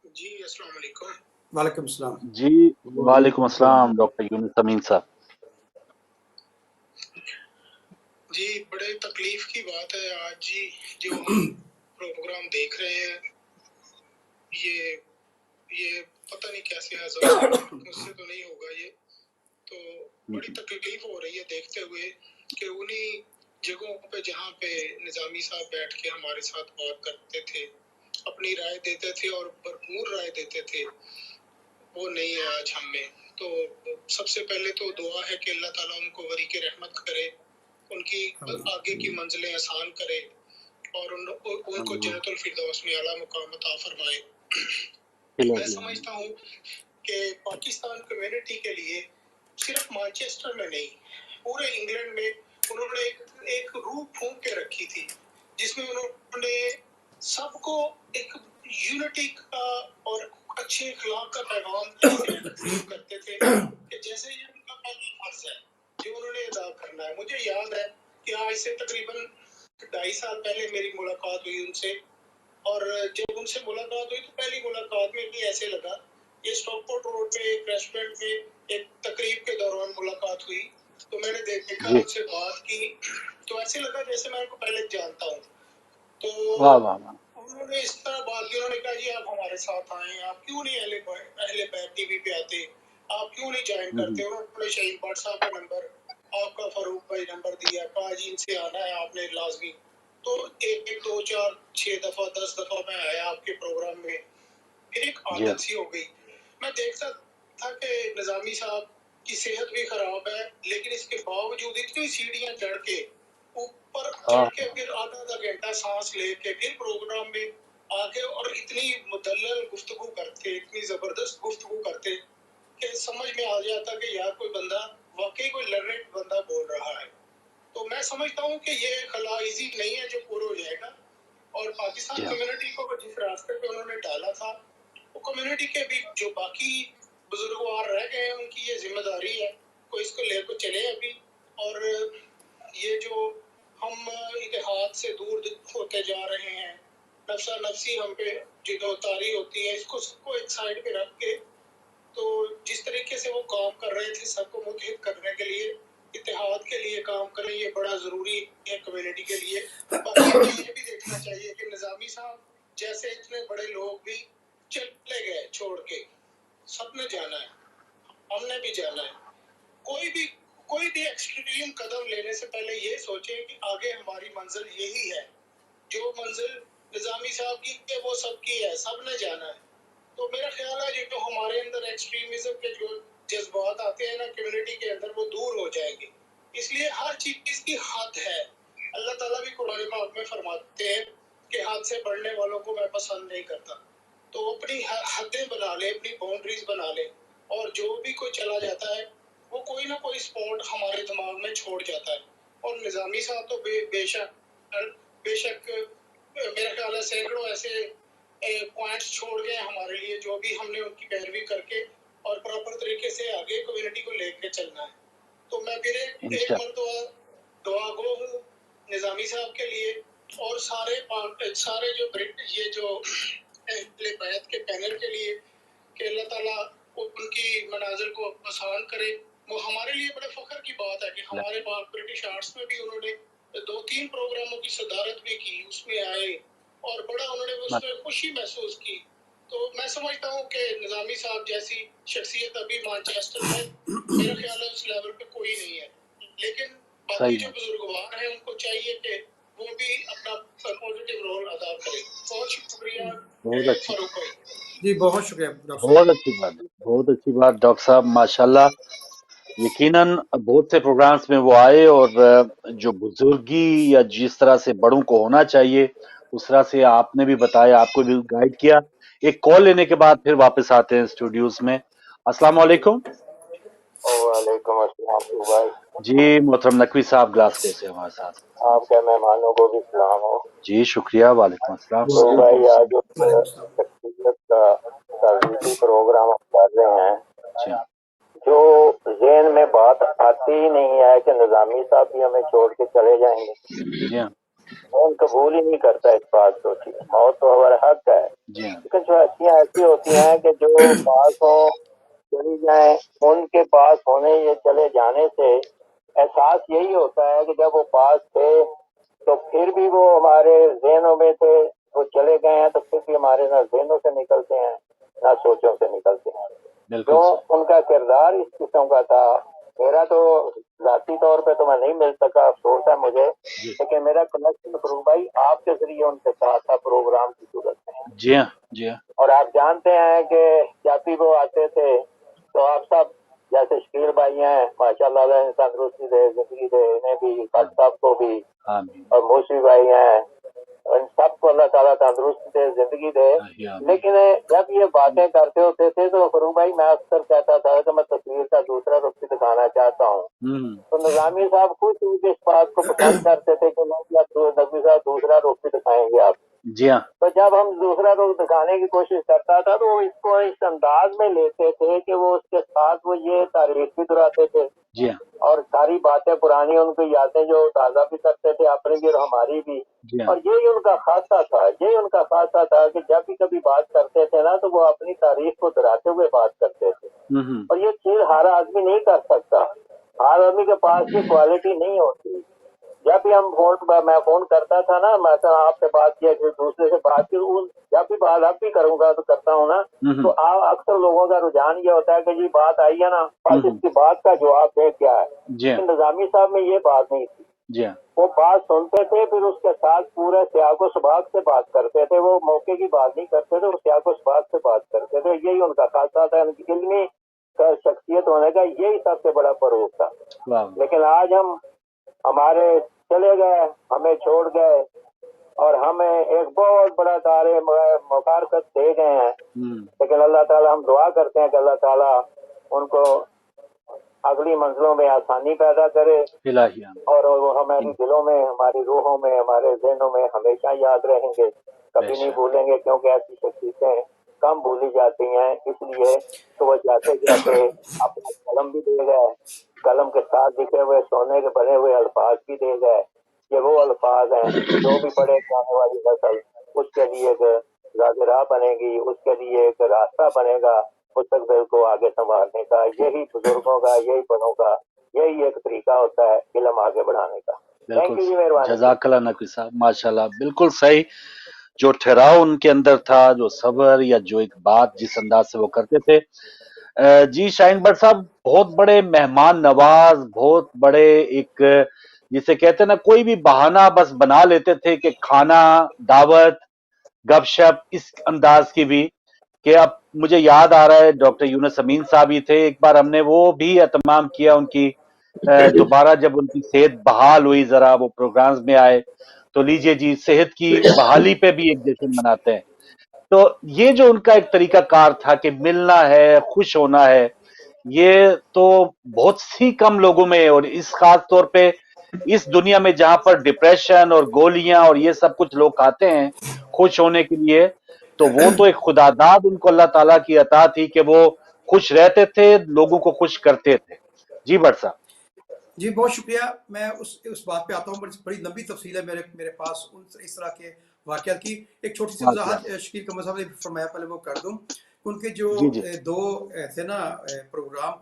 جی السلام علیکم. وعلیکم السلام. جی وعلیکم السلام ڈاکٹر یونس امین صاحب. جی بڑے تکلیف کی بات ہے آج جی، جو ہم پروگرام دیکھ رہے ہیں، یہ پتہ نہیں کیسے آزاد مجھ سے تو نہیں ہوگا یہ، تو بڑی تکلیف ہو رہی ہے دیکھتے ہوئے کہ انہی جگہوں پہ جہاں پہ نظامی صاحب بیٹھ کے ہمارے ساتھ بات کرتے تھے، اپنی رائے دیتے تھے اور بھرپور رائے دیتے تھے، وہ نہیں ہے آج ہم میں. تو سب سے پہلے تو دعا ہے کہ اللہ تعالیٰ ان کو وریق رحمت کرے، ان کی آگے کی منزلیں آسان کرے اور ان کو جنت الفردوس میں اعلیٰ مقام عطا فرمائے. میں سمجھتا ہوں کہ پاکستان کمیونٹی کے لیے صرف مانچسٹر میں نہیں، پورے انگلینڈ میں انہوں نے ایک روح پھونک کے رکھی تھی، جس میں انہوں نے سب کو ایک یونٹی کا اور اچھے اخلاق کا پیغام تقسیم کرتے تھے کہ جیسے یہ ان کا پہلا فرض ہے جو انہوں نے ادا کرنا ہے. مجھے یاد ہے کہ آج سے تقریباً 2.5 سال پہلے میری ملاقات ہوئی ان سے، اور جب ان سے ملاقات ہوئی تو پہلی ملاقات میں بھی ایسے لگا، یہ اسٹاک پورٹ روڈ پہ ایک ریسٹورینٹ میں ایک تقریب کے دوران ملاقات ہوئی، تو میں نے دیکھا ان سے بات کی تو ایسے لگا جیسے میں ان کو پہلے جانتا ہوں. تو واہ واہ واہ. انہوں نے اس طرح بات کی، انہوں نے کہا جی آپ ہمارے ساتھ آئیں، آپ کیوں نہیں اہل بیت ٹی وی پہ آتے، آپ کیوں نہیں جوائن کرتے. انہوں نے شہید بٹ صاحب کا نمبر، آپ کا فاروق بھائی نمبر دیا، کہا جی ان سے آنا ہے آپ نے لازمی. تو 1 2 4 6 دفعہ 10 دفعہ میں آیا آپ کے پروگرام میں، پھر ایک جی عادت سی ہو گئی. میں دیکھتا تھا کہ نظامی صاحب کی صحت بھی خراب ہے، لیکن اس کے باوجود اتنی سیڑھیاں چڑھ کے اوپر چڑھ کے پھر آدھا گھنٹہ سانس لے کے پھر پروگرام میں آگے اور اتنی مدلل گفتگو کرتے، اتنی زبردست گفتگو کرتے کہ سمجھ میں آ جاتا کہ یار کوئی بندہ واقعی کوئی لرنڈ بندہ بول رہا ہے. تو میں سمجھتا ہوں کہ یہ خلا ایزی نہیں ہے جو پورا ہو جائے گا، اور پاکستان کمیونٹی کو جس راستے پہ انہوں نے ڈالا تھا، وہ کمیونٹی کے بھی جو باقی بزرگوار رہ گئے ہیں ان کی یہ ذمہ داری ہے کوئی اس کو لے کو چلے ابھی. اور یہ جو ہم اتحاد سے دور ہوتے جا رہے ہیں، نفسا نفسی ہم پہ جو تاری ہوتی ہے، اس کو سب کو ایک سائڈ پہ رکھ کے تو جس طریقے سے وہ کام کر رہے تھے سب کو متحد کرنے کے لیے، اتحاد کے لیے کام کریں، یہ بڑا ضروری ہے کمیونٹی کے لیے. باقی ہمیں یہ بھی دیکھنا چاہیے کہ نظامی صاحب جیسے اتنے بڑے لوگ بھی چلے گئے چھوڑ کے، سب نے جانا ہے، ہم نے بھی جانا ہے. کوئی بھی ایکسٹریم قدم لینے سے پہلے یہ سوچیں کہ آگے ہماری منزل یہی ہے، جو منزل نظامی صاحب کی ہے وہ سب کی ہے، سب نے جانا ہے. تو میرا خیال ہے جو ہمارے اندر ایکسٹریمزم کے جو جذبات آتے ہیں نا کمیونٹی کے اندر، وہ دور ہو جائیں گے. اس لیے ہر چیز کی حد ہے. اللہ تعالیٰ بھی قرآن پاک میں فرماتے ہیں کہ حد سے بڑھنے والوں کو میں پسند نہیں کرتا. تو اپنی حدیں بنا لے، اپنی باؤنڈریز بنا لے، اور جو بھی کوئی چلا جاتا ہے وہ کوئی نہ کوئی سپورٹ ہمارے دماغ میں چھوڑ جاتا ہے. اور نظامی صاحب تو بے شک میرا خیال ہے سینکڑوں ایسے پوائنٹس چھوڑ گئے ہمارے لیے، جو بھی ہم نے ان کی پیروی کر کے اور پراپر طریقے سے آگے کمیونٹی کو لے کے چلنا ہے. تو میں پھر ایک مرتبہ دعا گو ہوں نظامی صاحب کے لیے اور سارے جو یہ جو اہل بیت کے پینل کے لیے کہ اللہ تعالیٰ ان کی منازل کو آسان کرے. وہ ہمارے لیے بڑے فخر کی بات ہے کہ ہمارے پاس برٹش آرٹس میں بھی انہوں نے 2-3 پروگراموں کی صدارت بھی کی، اس میں آئے اور بڑا انہوں نے اس میں خوشی محسوس کی. تو میں سمجھتا ہوں کہ نظامی صاحب جیسی شخصیت ابھی مانچسٹر میں میرا خیال ہے اس لیول پہ کوئی نہیں ہے. لیکن باقی جو بزرگوار ہیں ان کو چاہیے کہ وہ بھی اپنا پازیٹیو رول ادا کریں. بہت شکریہ فاروق بھائی. جی بہت شکریہ ڈاکٹر بہت اچھی بات ہے، بہت اچھی بات ڈاکٹر صاحب، ماشاءاللہ. یقیناً بہت سے پروگرامز میں وہ آئے اور جو بزرگی یا جس طرح سے بڑوں کو ہونا چاہیے اس طرح سے آپ نے بھی بتایا، آپ کو بھی گائیڈ کیا. ایک کال لینے کے بعد پھر واپس آتے ہیں اسٹوڈیوز میں. السلام علیکم. وعلیکم السلام بھائی. جی محترم نقوی صاحب گلاس کیسے ہمارے ساتھ؟ آپ کے مہمانوں کو بھی سلام ہو. جی شکریہ. وعلیکم السلام. تو بھائی آج وعلیکم السلام. شخصیت کا تعریفی پروگرام ہم کر رہے ہیں. جی جو ذہن میں بات آتی ہی نہیں ہے کہ نظامی صاحب بھی ہمیں چھوڑ کے چلے جائیں گے. جی ہاں کون قبول ہی نہیں کرتا اس بات کو. موت تو ہمارا حق ہے. جی ہاں لیکن جو ہستیاں ایسی ہوتی ہیں کہ جو پاس ہوں چلی جائیں، ان کے پاس ہونے یا چلے جانے سے احساس یہی ہوتا ہے کہ جب وہ پاس تھے تو پھر بھی وہ ہمارے ذہنوں میں تھے. وہ چلے گئے ہیں تو پھر بھی ہمارے نہ ذہنوں سے نکلتے ہیں نہ سوچوں سے نکلتے ہیں. بالکل جو ان کا کردار اس قسم کا تھا. میرا تو ذاتی طور پہ تو میں نہیں مل سکا، افسوس ہے مجھے، لیکن میرا کنیکشن فروغ بھائی آپ کے ذریعے ان کے ساتھ تھا پروگرام کی صورت میں. جی ہاں جی ہاں اور آپ جانتے ہیں کہ جب بھی وہ آتے تھے تو آپ سب جیسے شکیل بھائی ہیں ماشاء اللہ تندرستی دے، زندگی دے، انہیں بھی، فٹ صاحب کو بھی، آمین اور موسی بھائی ہیں، ان سب کو اللہ تعالیٰ تندرستی دے، زندگی دے. آمین. لیکن جب یہ باتیں کرتے ہوتے تھے تو فروغ بھائی میں اکثر کہتا تھا کہ میں تصویر کا دوسرا رخ بھی دکھانا چاہتا ہوں. تو نظامی صاحب خود اس بات کو پسند کرتے تھے کہ نقوی صاحب دوسرا رخ بھی دکھائیں گے آپ. جی ہاں تو جب ہم دوسرا رخ دکھانے کی کوشش کرتا تھا تو وہ اس کو اس انداز میں لیتے تھے کہ وہ اس کے ساتھ وہ یہ تعریف بھی دہراتے تھے جی ہاں اور ساری باتیں پرانی ان کی یادیں جو تازہ بھی کرتے تھے اپنی بھی اور ہماری بھی. جی ہاں اور یہی ان کا خاصہ تھا، یہی ان کا خاصہ تھا کہ جب بھی کبھی بات کرتے تھے نا تو وہ اپنی تاریخ کو دہراتے ہوئے بات کرتے تھے. اور یہ چیز ہر آدمی نہیں کر سکتا. ہر آدمی کے پاس یہ کوالٹی نہیں ہوتی. جب بھی ہم میں فون کرتا تھا نا، میں آپ سے بات کیا پھر دوسرے سے بات کی، جب بھی بات اب بھی کروں گا تو کرتا ہوں نا، تو اکثر لوگوں کا رجحان یہ ہوتا ہے کہ جی بات آئی ہے نا، بس اس کی بات کا جواب دے کیا ہے. جی ہاں لیکن نظامی صاحب میں یہ بات نہیں تھی. جی ہاں وہ بات سنتے تھے پھر اس کے ساتھ پورے سیاق و سباق سے بات کرتے تھے. وہ موقع کی بات نہیں کرتے تھے، وہ سیاق و سباق سے بات کرتے تھے. یہی ان کا خاصہ تھا. ان کی علمی شخصیت ہونے کا یہی سب سے بڑا فروغ تھا. واہ لیکن آج ہمارے چلے گئے، ہمیں چھوڑ گئے اور ہمیں ایک بہت بڑا دائرے مبارکت دے گئے ہیں. لیکن اللہ تعالیٰ ہم دعا کرتے ہیں کہ اللہ تعالیٰ ان کو اگلی منزلوں میں آسانی پیدا کرے الہی آمین. اور وہ ہماری دلوں میں، ہماری روحوں میں، ہمارے ذہنوں میں ہمیشہ یاد رہیں گے، کبھی نہیں بھولیں گے. کیونکہ ایسی شخصیتیں کم بھولی جاتی ہیں، اس لیے تو وہ جاتے جاتے اپنا قلم بھی دے گئے، قلم کے ساتھ لکھے ہوئے سونے کے بنے ہوئے الفاظ بھی دے گئے. یہ وہ الفاظ ہیں جو بھی پڑھے جانے والی نسل اس کے لیے ایک راہ بنے گی، اس کے لیے ایک راستہ بنے گا مستقبل کو آگے سنوارنے کا. یہی بزرگوں کا، یہی بڑوں کا، یہی ایک طریقہ ہوتا ہے علم آگے بڑھانے کا. تھینک یو جی، مہربانی. جزاک اللہ نقوی صاحب ماشاء اللہ بالکل صحیح. جو ٹھہراؤ ان کے اندر تھا، جو صبر یا جو ایک بات جس انداز سے وہ کرتے تھے. جی شاہین بٹ صاحب بہت بڑے مہمان نواز، بہت بڑے ایک جسے کہتے ہیں نا کوئی بھی بہانہ بس بنا لیتے تھے کہ کھانا، دعوت، گپ شپ اس انداز کی بھی. کہ اب مجھے یاد آ رہا ہے ڈاکٹر یونس امین صاحب ہی تھے، ایک بار ہم نے وہ بھی اہتمام کیا ان کی دوبارہ جب ان کی صحت بحال ہوئی، ذرا وہ پروگرامز میں آئے تو لیجئے جی صحت کی بحالی پہ بھی ایک جشن مناتے ہیں. تو یہ جو ان کا ایک طریقہ کار تھا کہ ملنا ہے، خوش ہونا ہے، یہ تو بہت سی کم لوگوں میں، اور اس خاص طور پہ اس دنیا میں جہاں پر ڈپریشن اور گولیاں اور یہ سب کچھ لوگ کھاتے ہیں خوش ہونے کے لیے، تو وہ تو ایک خدا داد ان کو اللہ تعالیٰ کی عطا تھی کہ وہ خوش رہتے تھے، لوگوں کو خوش کرتے تھے. جی بٹ صاحب. جی بہت شکریہ. میں اس بات پہ آتا ہوں. بڑی لمبی تفصیل ہے میرے پاس اس طرح کے واقعات کی. ایک چھوٹی سی وضاحت شکیل قمر صاحب نے فرمایا پہلے وہ کر دوں. ان کے جو دو تھے نا پروگرام،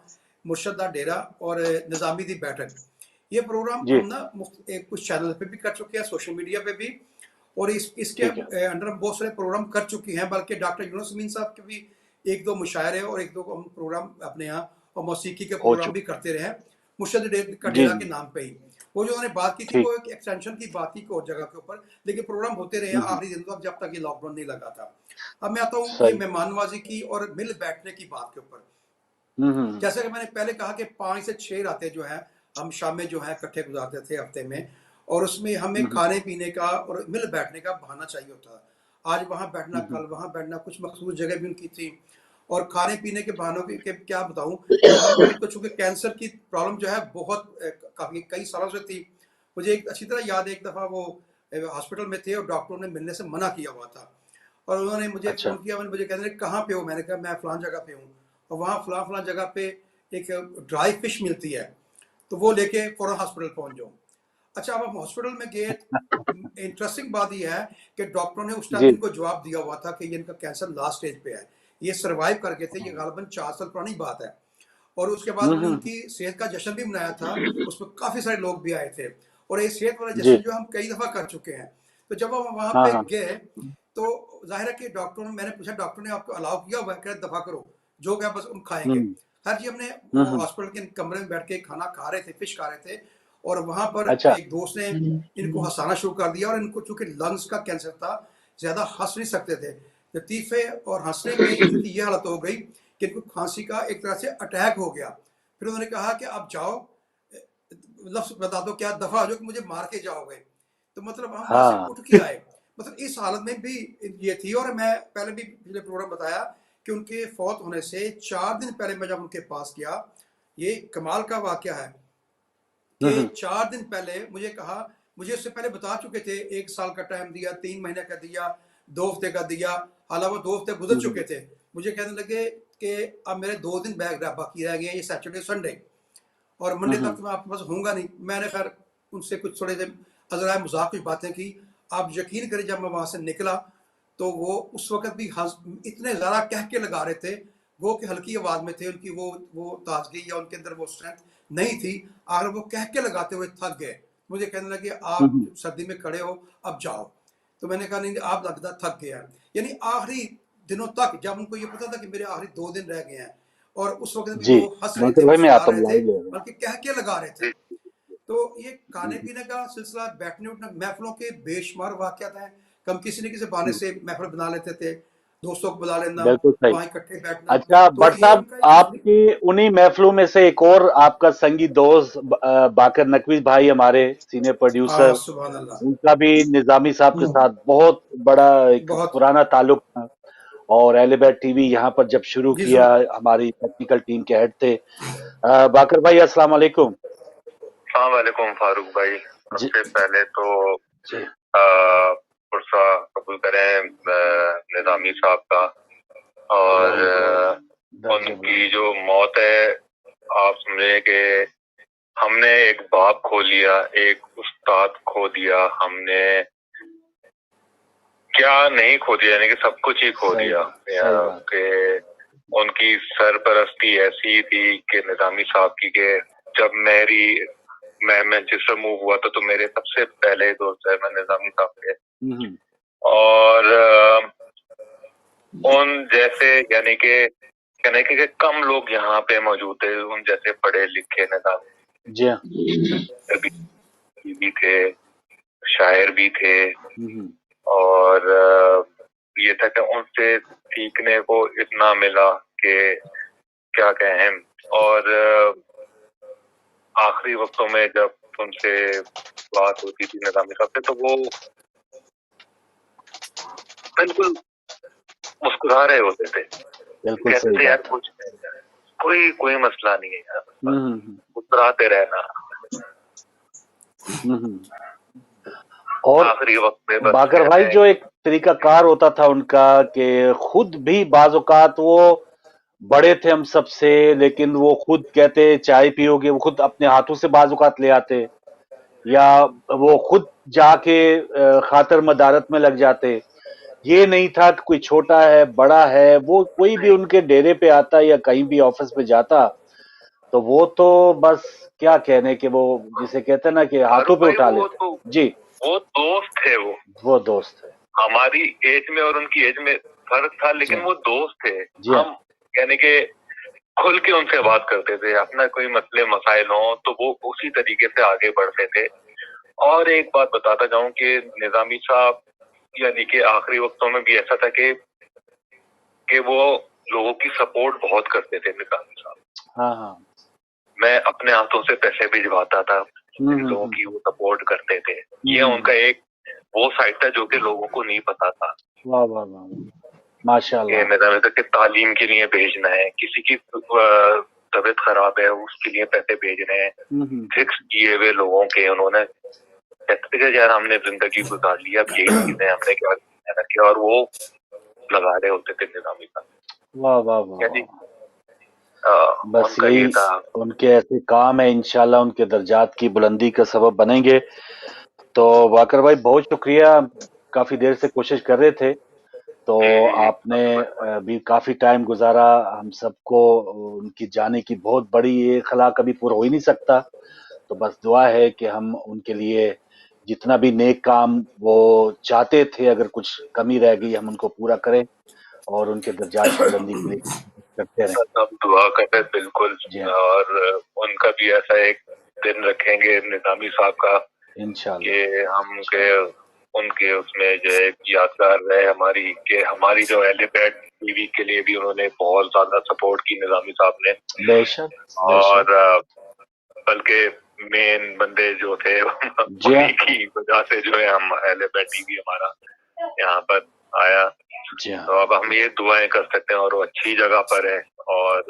مرشدہ ڈیرا اور نظامی دی بیٹھک، یہ پروگرام ہم نا کچھ چینل پہ بھی کر چکے ہیں، سوشل میڈیا پہ بھی، اور اس کے انڈر ہم بہت سارے پروگرام کر چکے ہیں. بلکہ ڈاکٹر یونس امین صاحب کے بھی ایک دو مشاعرے اور ایک دو پروگرام اپنے یہاں اور موسیقی کے پروگرام بھی کرتے رہے ہیں مرشد کا ڈیرا کے نام پہ ہی. وہ جو انہوں نے بات کی تھی وہ ایک ایکسٹینشن کی بات کی اور جگہ کے اوپر، لیکن پروگرام ہوتے رہے ہیں آخری دن تک جب تک یہ لاک ڈاؤن نہیں لگا تھا. اب میں آتا ہوں یہ مہمان نوازی کی اور مل بیٹھنے کی بات کے اوپر. جیسے کہ میں نے پہلے کہا کہ 5 سے 6 راتیں جو ہیں ہم شام میں جو ہیں اکٹھے گزارتے تھے ہفتے میں، اور اس میں ہمیں کھانے پینے کا اور مل بیٹھنے کا بہانہ چاہیے ہوتا. آج وہاں بیٹھنا کل وہاں بیٹھنا, کچھ مخصوص جگہ بھی ان کی تھی. اور کھانے پینے کے بہانوں کے کیا بتاؤں, ان کو چونکہ کینسر کی پرابلم جو ہے بہت کافی کئی سالوں سے تھی. مجھے ایک اچھی طرح یاد ہے, ایک دفعہ وہ ہاسپٹل میں تھے اور ڈاکٹروں نے ملنے سے منع کیا ہوا تھا, اور انہوں نے مجھے فون کیا, مجھے کہتے ہیں کہاں پہ ہو, میں نے کہا میں فلان جگہ پہ ہوں, اور وہاں فلان جگہ پہ ایک ڈرائی فش ملتی ہے, تو وہ لے کے فوراً ہاسپٹل پہنچ جاؤ. اچھا, اب ہم ہاسپٹل میں گئے. انٹرسٹنگ بات یہ ہے کہ ڈاکٹروں نے اس ٹائم ان کو جواب دیا ہوا تھا کہ یہ ان کا کینسر لاسٹ سٹیج پہ ہے, یہ سروائیو کر گئے تھے, یہ غالباً 4 سال پرانی بات ہے. اور اس کے بعد انہوں نے ان کی صحت کا جشن بھی منایا تھا, اس میں کافی سارے لوگ بھی آئے تھے, اور یہ صحت والا جشن جو ہم کئی دفعہ کر چکے ہیں. تو جب ہم وہاں پہ گئے تو ظاہر ہے کہ ڈاکٹروں نے, میں نے پوچھا ڈاکٹر نے آپ کو الاؤ کیا ہوا ہے, کہ دفعہ کرو جو کہ بس ہم کھائیں گے. ہر جی ہم نے ہاسپٹل کے کمرے میں بیٹھ کے کھانا کھا رہے تھے, فش کھا رہے تھے, اور وہاں پر ایک دوست نے ان کو ہنسانا شروع کر دیا, اور ان کو چونکہ لنگس کا کینسر تھا, زیادہ ہنس نہیں سکتے تھے. لطیفے اور ہنسنے میں ان کی یہ حالت ہو گئی کہ ان کو کھانسی کا ایک طرح سے اٹیک ہو گیا. پھر انہوں نے کہا کہ آپ جاؤ, لفظ بتا دو کیا, دفعہ ہو جو کہ مجھے مار کے جاؤ گے. تو مطلب ہم وہاں سے اٹھ کے آئے. مطلب اس حالت میں بھی یہ تھی. اور میں پہلے بھی پچھلے پروگرام بتایا کہ ان کے فوت ہونے سے 4 دن پہلے میں جب ان کے پاس گیا, یہ کمال کا واقعہ ہے کہ 4 دن پہلے مجھے کہا, مجھے اس سے پہلے بتا چکے تھے 1 سال کا ٹائم دیا, 3 مہینے کا دیا, 2 ہفتے کا دیا, حالانکہ وہ 2 ہفتے گزر چکے تھے. مجھے کہنے لگے کہ اب میرے 2 دن باقی رہ گئے ہیں, یہ سیٹرڈے سنڈے, اور منڈے تک تو میں آپ کے پاس ہوں گا نہیں. میں نے خیر ان سے کچھ تھوڑے سے ازرائے مذاق کچھ باتیں کی. آپ یقین کریں جب میں وہاں سے نکلا تو وہ اس وقت بھی اتنے زیادہ کہہ کے لگا رہے تھے, وہ کہ ہلکی آواز میں تھے, ان کی وہ تازگی یا ان کے اندر وہ اسٹرینتھ نہیں تھی. آخر وہ کہہ کے لگاتے ہوئے تھک گئے. مجھے کہنے لگے آپ سردی میں کھڑے ہو, اب جاؤ. تو میں نے کہا نہیں, آپ لگتا تھک گئے ہیں. یعنی آخری دنوں تک جب ان کو یہ پتا تھا کہ میرے آخری 2 دن رہ گئے ہیں, اور اس وقت بھی وہ ہنس رہے تھے, مسکرا رہے تھے, بلکہ کہہ کے لگا رہے تھے. تو یہ کھانے پینے کا سلسلہ, بیٹھنے اٹھنے, محفلوں کے بے شمار واقعات ہیں. ہم کسی نہ کسی بہانے سے محفل بنا لیتے تھے, دوستوں کو بلا لینا, وہاں اکٹھے بیٹھنا. اچھا بٹ صاحب, آپ کی انہی محفلوں میں سے ایک اور آپ کا سنگی دوست باقر نقوی بھائی, ہمارے سینئر پروڈیوسر, ان کا بھی نظامی صاحب کے ساتھ بہت بڑا ایک پرانا تعلق تھا, اور اہل بیت ٹی وی یہاں پر جب شروع کیا, ہماری ٹیکنیکل ٹیم کے ہیڈ تھے. باقر بھائی السلام علیکم. السلام علیکم فاروق بھائی. سب سے پہلے تو پرسہ قبول کریں نظامی صاحب کا, اور ان کی جو موت ہے, آپ سمجھیں کہ ہم نے ایک باپ کھو لیا, ایک استاد کھو دیا, ہم نے کیا نہیں کھو دیا, یعنی کہ سب کچھ ہی کھو دیا. کہ ان کی سرپرستی ایسی تھی کہ نظامی صاحب کی, کہ جب میں جس سے موو ہوا تو میرے سب سے پہلے دوست ہے میں نظامی صاحب کے, اور ان جیسے یعنی کہ کم لوگ یہاں پہ موجود تھے, ان جیسے پڑھے لکھے نظامی بھی تھے, شاعر بھی تھے, اور یہ تھا کہ ان سے سیکھنے کو اتنا ملا کہ کیا کہیں. اور آخری وقتوں میں جب ان سے بات ہوتی تھی نظامی صاحب سے, تو وہ بالکل مسکرا رہے ہوتے تھے, کہتے تھے یار کچھ کوئی مسئلہ نہیں ہے یار, مسکراتے رہنا. اور آخری وقت میں باقر بھائی جو ایک طریقہ کار ہوتا تھا ان کا, کہ خود بھی بعض اوقات وہ بڑے تھے ہم سب سے, لیکن وہ خود کہتے چائے پیو گے, وہ خود اپنے ہاتھوں سے بعض اوقات لے آتے, یا وہ خود جا کے خاطر مدارت میں لگ جاتے. یہ نہیں تھا کہ کوئی چھوٹا ہے بڑا ہے, وہ کوئی بھی ان کے ڈیرے پہ آتا یا کہیں بھی آفس پہ جاتا تو وہ تو بس کیا کہنے, کہ وہ جسے کہتے ہیں نا کہ ہاتھوں پہ اٹھا لیتے. جی وہ دوست تھے, وہ دوست تھے. ہماری ایج میں اور ان کی ایج میں فرق تھا, لیکن وہ دوست تھے. ہم یعنی کہ کھل کے ان سے بات کرتے تھے, اپنا کوئی مسئلے مسائل ہوں تو وہ اسی طریقے سے آگے بڑھتے تھے. اور ایک بات بتاتا جاؤں کہ نظامی صاحب یعنی کہ آخری وقتوں میں بھی ایسا تھا کہ وہ لوگوں کی سپورٹ بہت کرتے تھے نظامی صاحب. میں اپنے ہاتھوں سے پیسے بھجواتا تھا, لوگوں کی وہ سپورٹ کرتے تھے. یہ ان کا ایک वो साइड था जो कि लोगों को नहीं पता था। वाह वाह वाह, माशाल्लाह। निज़ामी कि तालीम के लिए भेजना है, किसी की तबीयत खराब है उसके लिए पैसे भेजने हैं, फिक्स किए हुए लोगों के उन्होंने कहते थे यार हमने जिंदगी गुजार ली, अब यही चीजें हमने क्या किया, और वो लगा रहे होते थे निज़ामी का। वाह वाह वाह, यानी बस यही उनके ऐसे काम है, इंशाल्लाह उनके दर्जात की बुलंदी का सबब बनेंगे। तो वाकर भाई बहुत शुक्रिया, काफी देर से कोशिश कर रहे थे, तो आपने भी काफी टाइम गुजारा, हम सबको उनकी जाने की बहुत बड़ी ये खला कभी पूरा हो ही नहीं सकता। तो बस दुआ है कि हम उनके लिए जितना भी नेक काम वो चाहते थे, अगर कुछ कमी रह गई हम उनको पूरा करें और उनके दर्जात की बुलंदी के लिए करते रहें। सब दुआ करें बिल्कुल, और उनका भी ऐसा एक दिन रखेंगे निज़ामी साहब का इंशाल्लाह कि हम उनके उसमें जो है यादगार रहे हमारी, कि हमारी जो एलिबेट टीवी के लिए भी उन्होंने बहुत ज्यादा सपोर्ट की निज़ामी साहब ने। बेशक। और बल्कि मेन बंदे जो थे उन्हीं की वजह से जो है हम एलिबेट टीवी हमारा यहाँ पर आया। तो अब हम ये दुआएं कर सकते हैं और वो अच्छी जगह पर है, और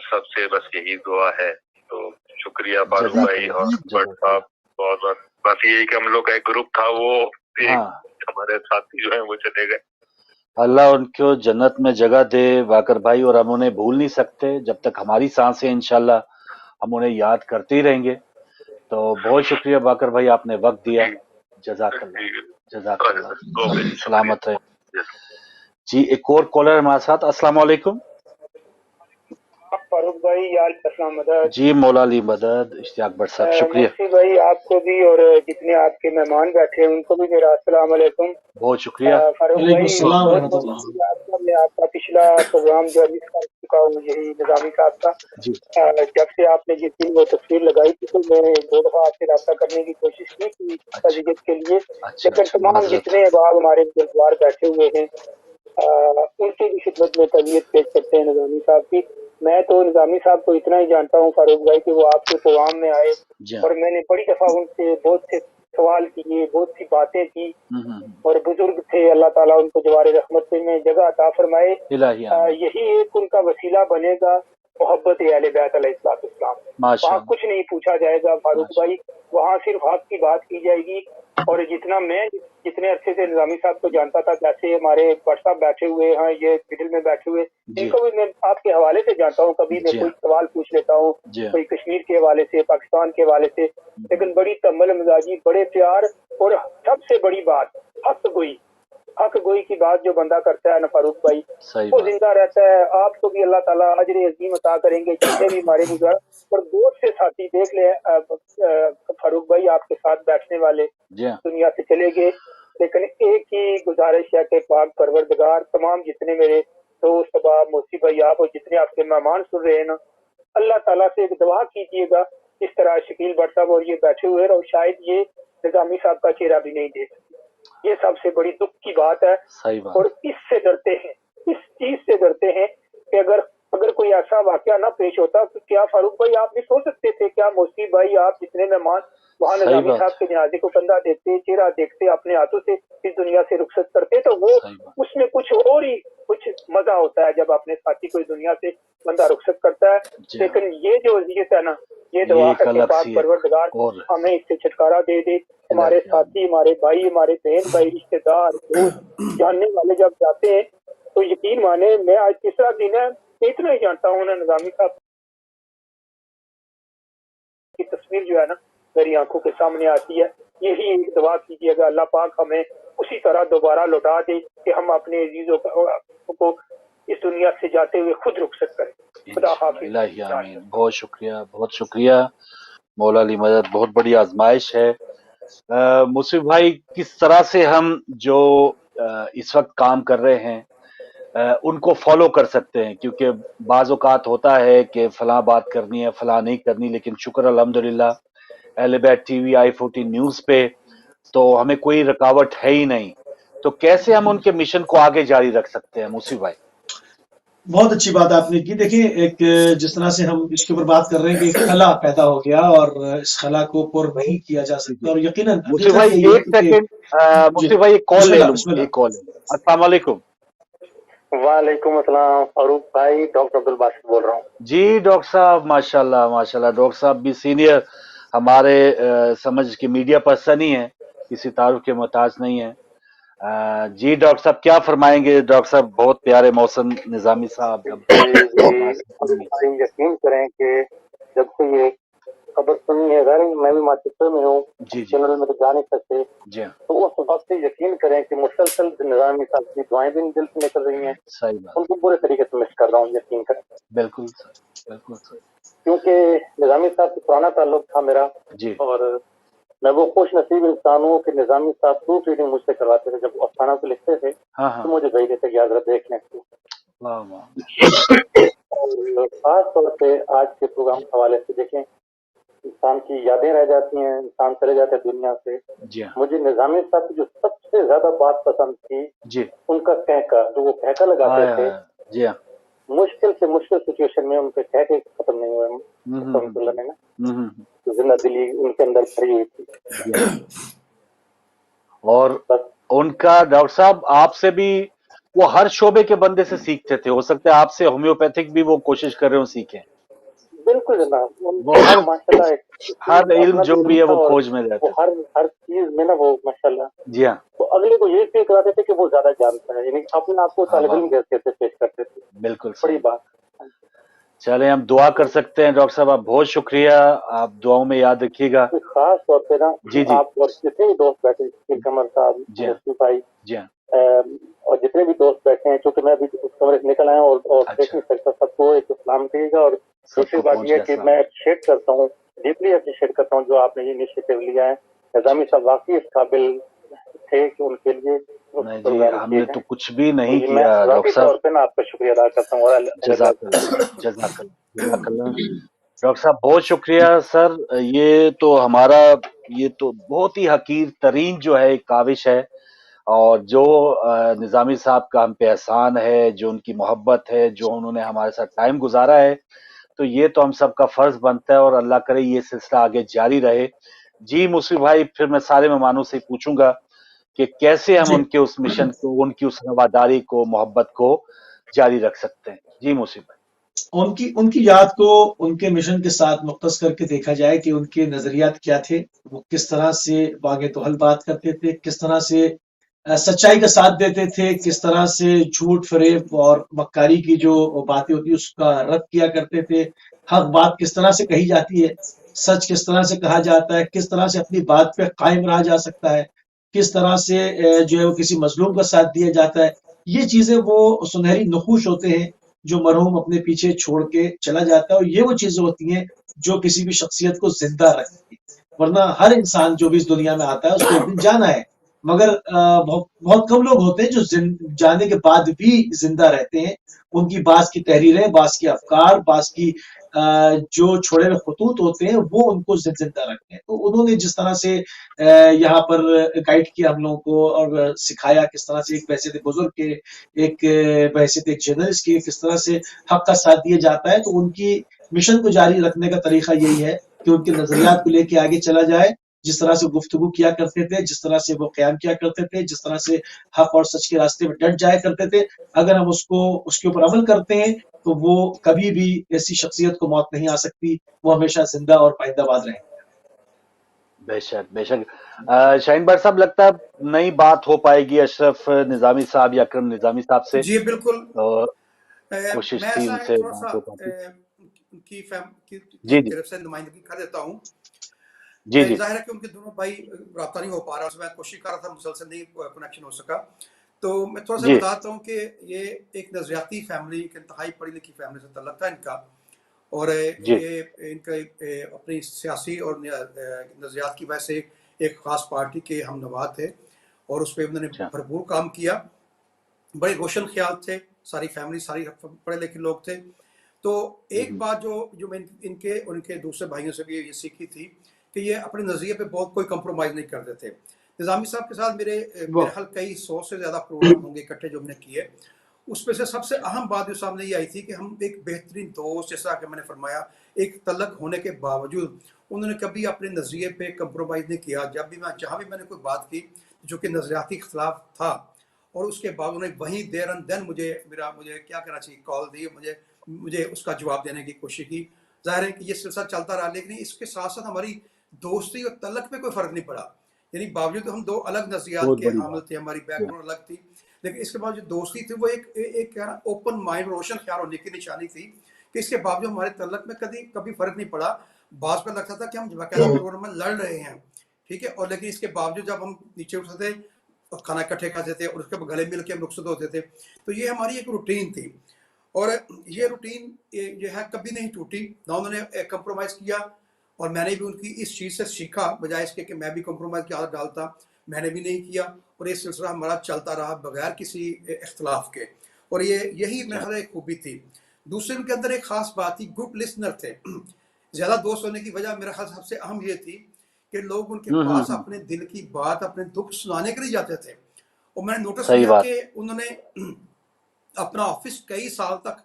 सबसे बस यही दुआ है। तो शुक्रिया फारूक भाई और भट्ट साहब, बहुत बहुत। बस यही कि हम लोग का एक ग्रुप था, वो हमारे साथी जो है वो चले गए। अल्लाह उनको जन्नत में जगह दे वाकर भाई, और हम उन्हें भूल नहीं सकते जब तक हमारी सांसें, इंशाल्लाह हम उन्हें याद करते ही रहेंगे। तो बहुत शुक्रिया वाकर भाई, आपने वक्त दिया। जज़ाकल्लाह जज़ाकल्लाह, सलामत रहे जी। एक और कॉलर हमारे साथ। अस्सलाम वालेकुम फारूक भाई, यार अस्सलाम मदद जी। मौला अली मदद, इश्तियाक भट्ट साहब, शुक्रिया। मुफ्ती भाई आपको भी और जितने आपके मेहमान बैठे हैं उनको भी मेरा अस्सलाम वालेकुम। बहुत शुक्रिया फारूक भाई, मैं आपका पिछला प्रोग्राम जो मिस कर चुका हूँ, यही निज़ामी साहब का। जब से आपने जिस दिन वो तस्वीर लगाई थी तो मैं 2 दफा आपसे रब्ता करने की कोशिश की थी तजदीद के लिए, लेकिन तमाम जितने अहबाब हमारे गुरुद्वार बैठे हुए हैं उनकी भी खिदमत में तबीयत पेश करते हैं निज़ामी साहब की। मैं तो निज़ामी साहब को इतना ही जानता हूँ फारूक भाई कि वो आपके प्रोग्राम में आए और मैंने बड़ी दफा उनसे बहुत से सवाल किए, बहुत सी बातें की, और बुजुर्ग थे, अल्लाह ताला उनको जवारे रहमत में जगह अता फरमाए। यही एक उनका वसीला बनेगा मोहब्बत अहले बैत अलैहिस्सलाम। वहाँ कुछ नहीं पूछा जाएगा फारूक भाई, वहाँ सिर्फ हक की बात की जाएगी। और जितने अच्छे से निज़ामी साहब को जानता था, जैसे हमारे भट्ट साहब बैठे हुए हैं, ये मिडिल में बैठे हुए, इनको भी मैं आपके हवाले से जानता हूँ। कभी मैं कोई सवाल पूछ लेता हूँ, कोई कश्मीर के हवाले से, पाकिस्तान के हवाले से, लेकिन बड़ी तम्मल मिजाजी, बड़े प्यार, और सबसे बड़ी बात हक गोई की बात जो बंदा करता है ना फारूक भाई, वो जिंदा रहता है। आपको भी अल्लाह ताला अजर अजीम अता करेंगे, जितने भी हमारे गुजार और बहुत से साथी देख ले फारूक भाई, आपके साथ बैठने वाले दुनिया से चले गए, लेकिन एक ही गुजारिश है कि पाक परवरदिगार तमाम जितने मेरे दोस्त अहबाब, मौसी भाई, आप और जितने आपके मेहमान सुन रहे हैं ना, अल्लाह ताला से एक दुआ कीजिएगा इस तरह शकील भट्ट साहब और ये बैठे हुए हैं, और शायद ये निज़ामी साहब का चेहरा भी नहीं देख। ये सबसे बड़ी दुख की बात है। और इससे डरते हैं, इस चीज से डरते हैं कि अगर कोई ऐसा वाकया ना पेश होता तो क्या फारूक भाई आप भी सोच सकते थे, क्या मौसी भाई आप जितने मेहमान वहाँ निज़ामी साहब के जनाजे को कंधा देखते, चेहरा देखते, अपने हाथों से इस दुनिया से रुखसत करते, तो वो उसमें कुछ और ही कुछ मजा होता है जब अपने साथी को इस दुनिया से बंदा रुखसत करता है। लेकिन ये जो अज़ियत है ना, ये दुआ है कि पाक परवरदिगार हमें इससे छुटकारा दे दे। हमारे साथी, हमारे भाई, हमारे बहन भाई, रिश्तेदार, दोस्त, जानने वाले जब जाते हैं तो यकीन माने, मैं आज तीसरा दिन है, इतना ही जानता हूँ ना, निज़ामी साहब की तस्वीर जो है ना मेरी आंखों के सामने आती है। यही एक दुआ कीजिएगा, अल्लाह पाक हमें उसी तरह दोबारा लौटा दे कि हम अपने अजीजों को इस दुनिया से जाते हुए खुद रुखसत करें। खुदा हाफिज़। बहुत शुक्रिया मौला अली मदद, बहुत बड़ी आजमाइश है। मुसीफ भाई, किस तरह से हम जो इस वक्त काम कर रहे हैं उनको फॉलो कर सकते हैं? क्योंकि बाज़ औक़ात होता है कि फलां बात करनी है, फलां नहीं करनी, लेकिन शुक्र अल्हम्दुलिल्लाह अहले बैत टीवी, i14 न्यूज़ पे तो हमें कोई रुकावट है ही नहीं। तो कैसे हम उनके मिशन को आगे जारी रख सकते हैं मुसीफ भाई? بہت اچھی بات آپ نے کی. دیکھیں ایک جس طرح سے ہم اس کے اوپر بات کر رہے ہیں کہ ایک خلا پیدا ہو گیا اور اس خلا کو پر نہیں کیا جا سکتا, اور یقیناً مصطفی حقیقت بھائی یہی ہے ایک کہ سیکنڈ, جی مصطفی بھائی ایک کال بسم لے اللہ لوں, بسم اللہ. ایک کال لے لوں. السلام علیکم. وعلیکم السلام فاروق بھائی, ڈاکٹر عبد الباسط بول رہا ہوں. جی ڈاکٹر صاحب, ماشاء اللہ ماشاء اللہ. ڈاکٹر صاحب بھی سینئر ہمارے سمجھ کے میڈیا پرسن ہی ہیں, کسی تعارف کے محتاج نہیں ہیں. جی ڈاکٹر صاحب کیا فرمائیں گے؟ ڈاکٹر صاحب بہت پیارے محسن نظامی صاحب اب ہمارے ساتھ نہیں ہیں. آپ یقین کریں کہ جب سے یہ خبر سنی ہے, غیر میں بھی مانچسٹر میں ہوں, جی جی چینل میں تو جا نہیں سکتے, جی ہاں, تو اس وقت سے یقین کریں کہ مسلسل نظامی صاحب کی دعائیں بھی دل سے نکل رہی ہیں, صحیح بات, ان کو پورے طریقے سے مس کر رہا ہوں, یقین کریں. بالکل بالکل صحیح. کیونکہ نظامی صاحب سے پرانا تعلق تھا میرا, جی اور میں وہ خوش نصیب انسان ہوں کہ نظامی صاحب پروف ریڈنگ مجھ سے کرواتے تھے. جب افسانہ کو لکھتے تھے ہاں تو ہاں, مجھے بھیجتے تھے کہ حضرت دیکھ لیں. واہ واہ, اور خاص طور پہ آج کے پروگرام کے حوالے سے دیکھیں, انسان کی یادیں رہ جاتی ہیں, انسان چلے جاتے ہیں دنیا سے. جی ہاں مجھے نظامی صاحب کی جو سب سے زیادہ بات پسند تھی, جی, ان کا کہکا, جو وہ کہکا لگاتے تھے, جی ہاں, مشکل سے مشکل سچویشن میں ان کے کہکے ختم نہیں ہوئے. رحمۃ اللہ نے زندہ دلی ان کے اندر بھری ہوئی تھی. اور ان کا ڈاکٹر صاحب آپ سے بھی وہ ہر شعبے کے بندے سے سیکھتے تھے, ہو سکتا ہے آپ سے ہومیوپیتھک بھی وہ کوشش کر رہے ہوں سیکھیں. بالکل جناب, وہ ماشاء ہر اللہ علم اپنا جو بھی ہے وہ اور کھوج میں وہ رہتے تھے. ہر چیز میں نا وہ ماشاء اللہ, جی ہاں, تو اگلے کو یہ فیل کراتے تھے کہ وہ زیادہ جانتا ہے, یعنی اپنے آپ کو طالب علم کیسے پیش کرتے تھے. بالکل بڑی صحیح. بات. چلیں ہم دعا کر سکتے ہیں. ڈاکٹر صاحب آپ بہت شکریہ, آپ دعاؤں میں یاد رکھیے گا. خاص طور پہ نا جی جی آپ اور جتنے بھی دوست بیٹھے, قمر صاحب, جی ہاں مصطفی بھائی, جی ہاں, اور جتنے بھی دوست بیٹھے ہیں, چونکہ میں ابھی اس کمرے سے نکل آیا ہوں اور دیکھ اچھا, نہیں سکتا, سب کو ایک سلام کہیے گا. اور سب دوسری کو بات پہنچ یہ ہے گیا کہ السلام. میں اپریشیٹ کرتا ہوں, ڈیپلی اپریشیٹ کرتا ہوں جو آپ نے یہ انیشیٹو لیا ہے. نظامی صاحب واقعی اس قابل تھے کہ ان کے لیے نہیں جی, پروگرام ہم کیے نے جائیں. تو کچھ بھی نہیں جی میں کیا ڈاکٹر ذاتی صاحب. طور پہ نا آپ کا شکریہ ادا کرتا ہوں. اور جزاک اللہ, جزاک اللہ, جزاک اللہ. ڈاکٹر صاحب بہت شکریہ سر. یہ تو ہمارا یہ تو بہت ہی حقیر ترین جو ہے ایک کاوش ہے, اور جو نظامی صاحب کا ہم پہ احسان ہے, جو ان کی محبت ہے, جو انہوں نے ہمارے ساتھ ٹائم گزارا ہے, تو یہ تو ہم سب کا فرض بنتا ہے, اور اللہ کرے یہ سلسلہ آگے جاری رہے. جی مصطفی بھائی, پھر میں سارے مہمانوں سے پوچھوں گا کہ کیسے ہم جی ان کے اس مشن کو, ان کی اس رواداری کو, محبت کو جاری رکھ سکتے ہیں. جی مصطفی بھائی. ان کی یاد کو ان کے مشن کے ساتھ مختص کر کے دیکھا جائے کہ ان کے نظریات کیا تھے, وہ کس طرح سے باغ توحل بات کرتے تھے, کس طرح سے سچائی کا ساتھ دیتے تھے, کس طرح سے جھوٹ فریب اور مکاری کی جو باتیں ہوتی اس کا رد کیا کرتے تھے, حق بات کس طرح سے کہی جاتی ہے, سچ کس طرح سے کہا جاتا ہے, کس طرح سے اپنی بات پہ قائم رہا جا سکتا ہے, کس طرح سے جو ہے وہ کسی مظلوم کا ساتھ دیا جاتا ہے. یہ چیزیں وہ سنہری نقوش ہوتے ہیں جو مرحوم اپنے پیچھے چھوڑ کے چلا جاتا ہے, اور یہ وہ چیزیں ہوتی ہیں جو کسی بھی شخصیت کو زندہ رکھتی ہے. ورنہ ہر انسان جو بھی اس دنیا میں آتا ہے اس کو ایک دن جانا ہے, مگر بہت کم لوگ ہوتے ہیں جو جانے کے بعد بھی زندہ رہتے ہیں. ان کی بعض کی تحریریں, بعض کی افکار, بعض کی جو چھوڑے ہوئے خطوط ہوتے ہیں وہ ان کو زندہ رکھتے ہیں. تو انہوں نے جس طرح سے یہاں پر گائیڈ کیا ہم لوگوں کو اور سکھایا کس طرح سے ایک بحثیت بزرگ کے, ایک بحثیت ایک جرنلسٹ کی کس طرح سے حق کا ساتھ دیا جاتا ہے, تو ان کی مشن کو جاری رکھنے کا طریقہ یہی ہے کہ ان کے نظریات کو لے کے آگے چلا جائے. جس طرح سے گفتگو کیا کرتے تھے, جس طرح سے وہ قیام کیا کرتے تھے, جس طرح سے حق اور سچ کے راستے میں ڈٹ جایا کرتے تھے, اگر ہم اس کے اوپر عمل کرتے ہیں تو وہ کبھی بھی ایسی شخصیت کو موت نہیں آ سکتی, وہ ہمیشہ زندہ اور پائندہ باد رہیں. بے شک بے شک. شاہین بھائی صاحب, لگتا ہے نئی بات ہو پائے گی اشرف نظامی صاحب یا اکرم نظامی صاحب سے, جی بالکل. اور میں کوشش تھی ایسا ان ہے سے تھوڑا بات سا ہو پاتی. ان کی جی جی طرف سے نمائندگی کر دیتا ہوں. جی جی ظاہر ہے کہ ان کے دونوں بھائی رابطہ نہیں ہو پا رہا, اس میں کوشش کر رہا تھا, مسلسل نہیں کنیکشن ہو سکا. تو میں تھوڑا سا جی بتاتا ہوں کہ یہ ایک نظریاتی فیملی, ایک انتہائی پڑھی لکھی فیملی سے تعلق تھا ان کا, اور جی یہ ان کا اپنی سیاسی اور نظریات کی وجہ سے ایک خاص پارٹی کے ہم نوا تھے, اور اس پہ انہوں نے اچھا بھرپور کام کیا. بڑے روشن خیال تھے, ساری فیملی ساری پڑھے لکھے لوگ تھے. تو ایک بات جو میں ان کے دوسرے بھائیوں سے بھی یہ سیکھی تھی کہ یہ اپنے نظریے پہ بہت کوئی کمپرومائز نہیں کرتے تھے. نظامی صاحب کے ساتھ میرے حال کئی 100 سے زیادہ پروگرام ہوں گے اکٹھے جو ہم نے کیے, उसमें से सबसे अहम बात जो सामने ये आई थी कि हम एक बेहतरीन दोस्त, जैसा कि मैंने फरमाया, एक तलक होने के बावजूद उन्होंने कभी अपने नज़रिए पे कंप्रोमाइज़ नहीं किया। जब भी मैं जहाँ भी मैंने कोई बात की जो कि नज़रियाती इख्तलाफ था, और उसके बाद उन्होंने वहीं देर एंड देन मुझे क्या करना चाहिए कॉल दी, मुझे उसका जवाब देने की कोशिश की। ज़ाहिर है कि ये सिलसिला चलता रहा, लेकिन इसके साथ साथ हमारी दोस्ती और तलक में कोई फ़र्क नहीं पड़ा। यानी बावजूद हम दो अलग नज़रियात बहुत के बड़ी हामिल बात। थे, हमारी बैकग्राउंड अलग थी, लेकिन इसके बाद जो दोस्ती थी वो एक क्या ना ओपन माइंड, रोशन ख्याल होने की निशानी थी कि इसके बावजूद हमारे तलक में कभी फ़र्क नहीं पड़ा। बाज़ पर लगता था कि हम बाकायदा प्रोग्राम में लड़ रहे हैं, ठीक है, और लेकिन इसके बावजूद जब हम नीचे उठते थे और खाना इकट्ठे खाते थे और उसके बाद गले मिल के हम रुखसत होते थे। तो ये हमारी एक रूटीन थी, और ये रूटीन ये है कभी नहीं टूटी, ना उन्होंने कंप्रोमाइज़ किया, और मैंने भी उनकी इस चीज़ से सीखा, बजाय इसके कि मैं भी कंप्रोमाइज़ की आदत डालता, मैंने भी नहीं किया, और ये सिलसिला हमारा चलता रहा बगैर किसी इख्तलाफ के, और यही मेरे ख्याल एक खूबी थी। दूसरे उनके अंदर एक ख़ास बात थी, गुड लिसनर थे। ज़्यादा दोस्त होने की वजह मेरा ख्याल सबसे अहम ये थी कि लोग उनके पास अपने दिल की बात, अपने दुख सुनाने के लिए जाते थे, और मैंने नोटिस सही किया बात। कि उन्होंने अपना ऑफिस कई साल तक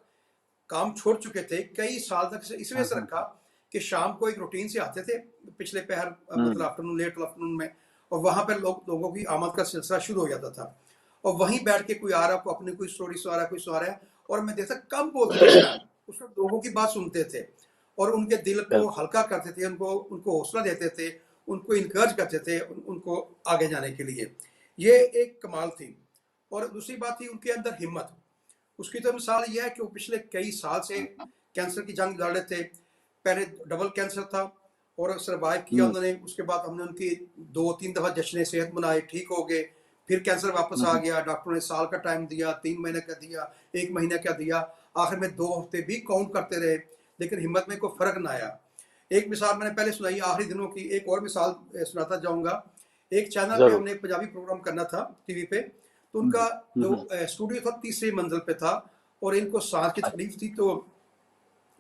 काम छोड़ चुके थे, कई साल तक इस वजह से रखा कि शाम को एक रूटीन से आते थे, पिछले पहर मतलब आफ्टरनून, लेट आफ्टरनून में, और वहाँ पर लोगों की आमद का सिलसिला शुरू हो जाता था, और वहीं बैठ के कोई आ रहा, को अपनी कोई स्टोरी सुना रहा है, कोई सुना रहा है, और मैं देखता कम बोलते थे उसमें लोगों की बात सुनते थे, और उनके दिल को हल्का करते थे, उनको हौसला देते थे, उनको इनकरेज करते थे उनको आगे जाने के लिए। ये एक कमाल थी। और दूसरी बात थी उनके अंदर हिम्मत। उसकी तो मिसाल ये है कि वो पिछले कई साल से कैंसर की जंग लड़ रहे थे। पहले डबल कैंसर था और सर्वाइव किया उन्होंने, उसके बाद हमने उनकी 2-3 दफ़ा जश्न सेहत मनाए, ठीक हो गए, फिर कैंसर वापस आ गया, डॉक्टरों ने साल का टाइम दिया, 3 महीने का दिया, 1 महीने का दिया, आखिर में 2 हफ्ते भी काउंट करते रहे, लेकिन हिम्मत में कोई फ़र्क ना आया। एक मिसाल मैंने पहले सुनाई आखिरी दिनों की, एक और मिसाल सुनाता जाऊँगा। एक चैनल पे हमने एक पंजाबी प्रोग्राम करना था टीवी पे, तो उनका जो स्टूडियो था तीसरी मंजिल पे था, और इनको सांस की तकलीफ थी, तो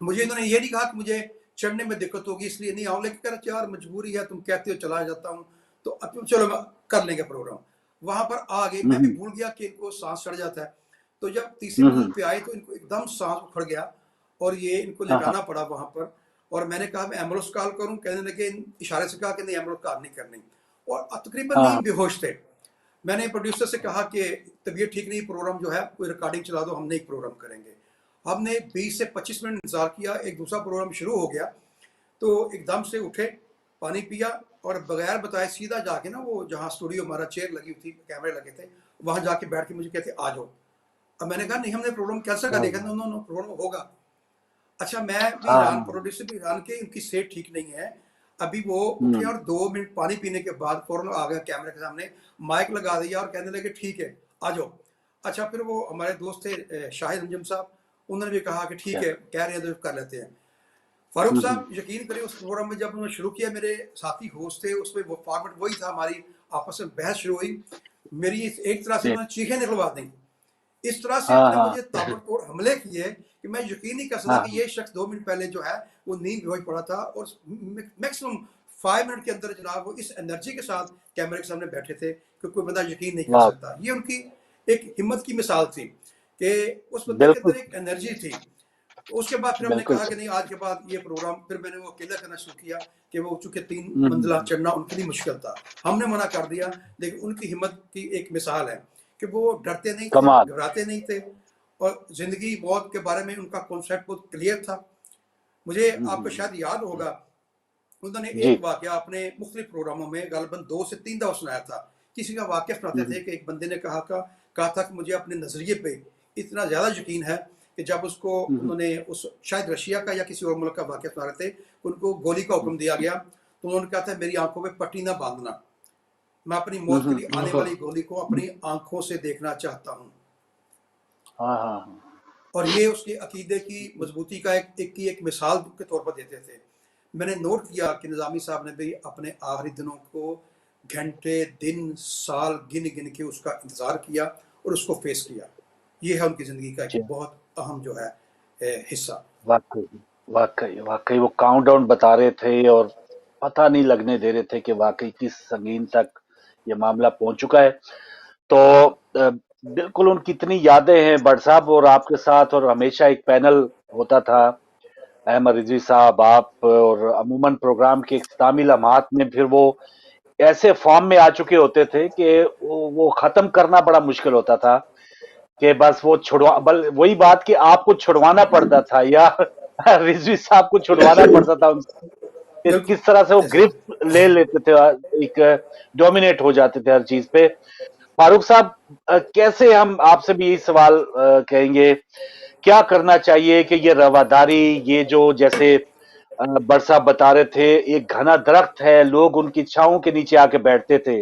मुझे इन्होंने ये नहीं कहा कि मुझे चढ़ने में दिक्कत होगी इसलिए नहीं आओ, लेकिन कह यार मजबूरी है, तुम कहते हो चला जाता हूँ, तो अब चलो कर लेंगे प्रोग्राम। वहाँ पर आ गए, मैं भी भूल गया कि इनको सांस चढ़ जाता है, तो जब तीसरी मंजिल पे आए तो इनको एकदम सांस उखड़ गया और ये इनको लेटाना पड़ा वहाँ पर, और मैंने कहा मैं एम्बुलेंस कॉल करूँ, कहने लगे इशारे से कहा कि नहीं एम्बुलेंस कॉल नहीं करनी, और तकरीबन नहीं बेहोश थे। मैंने प्रोड्यूसर से कहा कि तबीयत ठीक नहीं, प्रोग्राम जो है कोई रिकॉर्डिंग चला दो, हम नहीं प्रोग्राम करेंगे। हमने 20 से 25 मिनट इंतजार किया, एक दूसरा प्रोग्राम शुरू हो गया, तो एकदम से उठे, पानी पिया, और बगैर बताए सीधा जाके ना वो जहाँ स्टूडियो हमारा चेयर लगी हुई थी, कैमरे लगे थे, वहाँ जाके बैठ के मुझे कहते आ जाओ। अब मैंने कहा नहीं हमने प्रोग्राम कैंसिल कर दिया, नो प्रोग्राम होगा। अच्छा, मैं भी हैरान, प्रोड्यूसर भी हैरान के उनकी सेहत ठीक नहीं है। अभी वो उठे और 2 मिनट पानी पीने के बाद फौरन आ गया कैमरे के सामने, माइक लगा दिया और कहने लगे ठीक है आ जाओ। अच्छा, फिर वो हमारे दोस्त थे शाहिद अंजुम साहब, उन्होंने भी कहा कि ठीक है कह रहे हैं तो कर लेते हैं। फारूक साहब यकीन करें उस प्रोग्राम में जब उन्होंने शुरू किया, मेरे साथी होस्ट थे, उसमें वो फॉर्मेट वही था, हमारी आपस में बहस शुरू हुई, मेरी एक तरह से उन्होंने चीखें निकलवा दी, इस तरह से उन्होंने मुझे ताबड़तोड़ हमले किए कि मैं यकीन नहीं कर सकता कि ये शख्स 2 मिनट पहले जो है वो नींद बेहोश पड़ा था, और मैक्सिमम 5 मिनट के अंदर जनाब वो इस एनर्जी के साथ कैमरे के सामने बैठे थे कि कोई बंदा यकीन नहीं कर सकता। ये उनकी एक हिम्मत की मिसाल थी कि उस बंदे के अंदर एक एनर्जी थी। तो उसके बाद फिर हमने कहा कि नहीं आज के बाद ये प्रोग्राम, फिर मैंने वो अकेला करना शुरू किया कि वो चूंकि 3 मंजिला चढ़ना उनके लिए मुश्किल था, हमने मना कर दिया, लेकिन उनकी हिम्मत की एक मिसाल है कि वो डरते नहीं थे, घबराते नहीं थे, और जिंदगी मौत के बारे में उनका कॉन्सेप्ट बहुत क्लियर था। मुझे आपको शायद याद होगा उन्होंने एक वाकया अपने मुख्तलिफ प्रोग्रामों में गालिबन 2 से 3 दफा सुनाया था। किसी का वाकया सुनाते थे कि एक बंदे ने कहा था कि मुझे अपने नजरिए पे इतना ज्यादा यकीन है कि जब उसको उन्होंने उस शायद रशिया का या किसी और मुल्क का वाकया सुना रहे थे, उनको गोली का हुक्म दिया गया, तो उन्होंने कहा था मेरी आंखों में पट्टी ना बांधना, मैं अपनी मौत के लिए आने वाली गोली को अपनी आंखों से देखना चाहता हूँ। और ये उसके अकीदे की मजबूती का एक मिसाल के तौर पर देते थे। मैंने नोट किया कि निज़ामी साहब ने भी अपने आखिरी दिनों को घंटे, दिन, साल गिन गिन के उसका इंतज़ार किया और उसको फेस किया। ये है उनकी ज़िंदगी का एक बहुत अहम जो है हिस्सा। वाकई वो काउंटडाउन बता रहे थे और पता नहीं लगने दे रहे थे कि वाकई किस संगीन तक ये मामला पहुंच चुका है। तो बिल्कुल उनकी इतनी यादें हैं बट साहब, और आपके साथ और हमेशा एक पैनल होता था, अहमद रिजवी साहब, आप, और अमूमन प्रोग्राम के इख्तितामी लम्हात में फिर वो ऐसे फॉर्म में आ चुके होते थे कि वो खत्म करना बड़ा मुश्किल होता था, कि बस वो वही बात कि आपको छुड़वाना पड़ता था या रिजवी साहब को छुड़वाना पड़ता था उनसे, कि किस तरह से वो ग्रिप ले लेते थे, एक डोमिनेट हो जाते थे हर चीज पे। फारूक साहब, कैसे हम आपसे भी यही सवाल कहेंगे, क्या करना चाहिए कि ये रवादारी, ये जो जैसे बड़ साहब बता रहे थे, एक घना दरख्त है, लोग उनकी छांव के नीचे आके बैठते थे,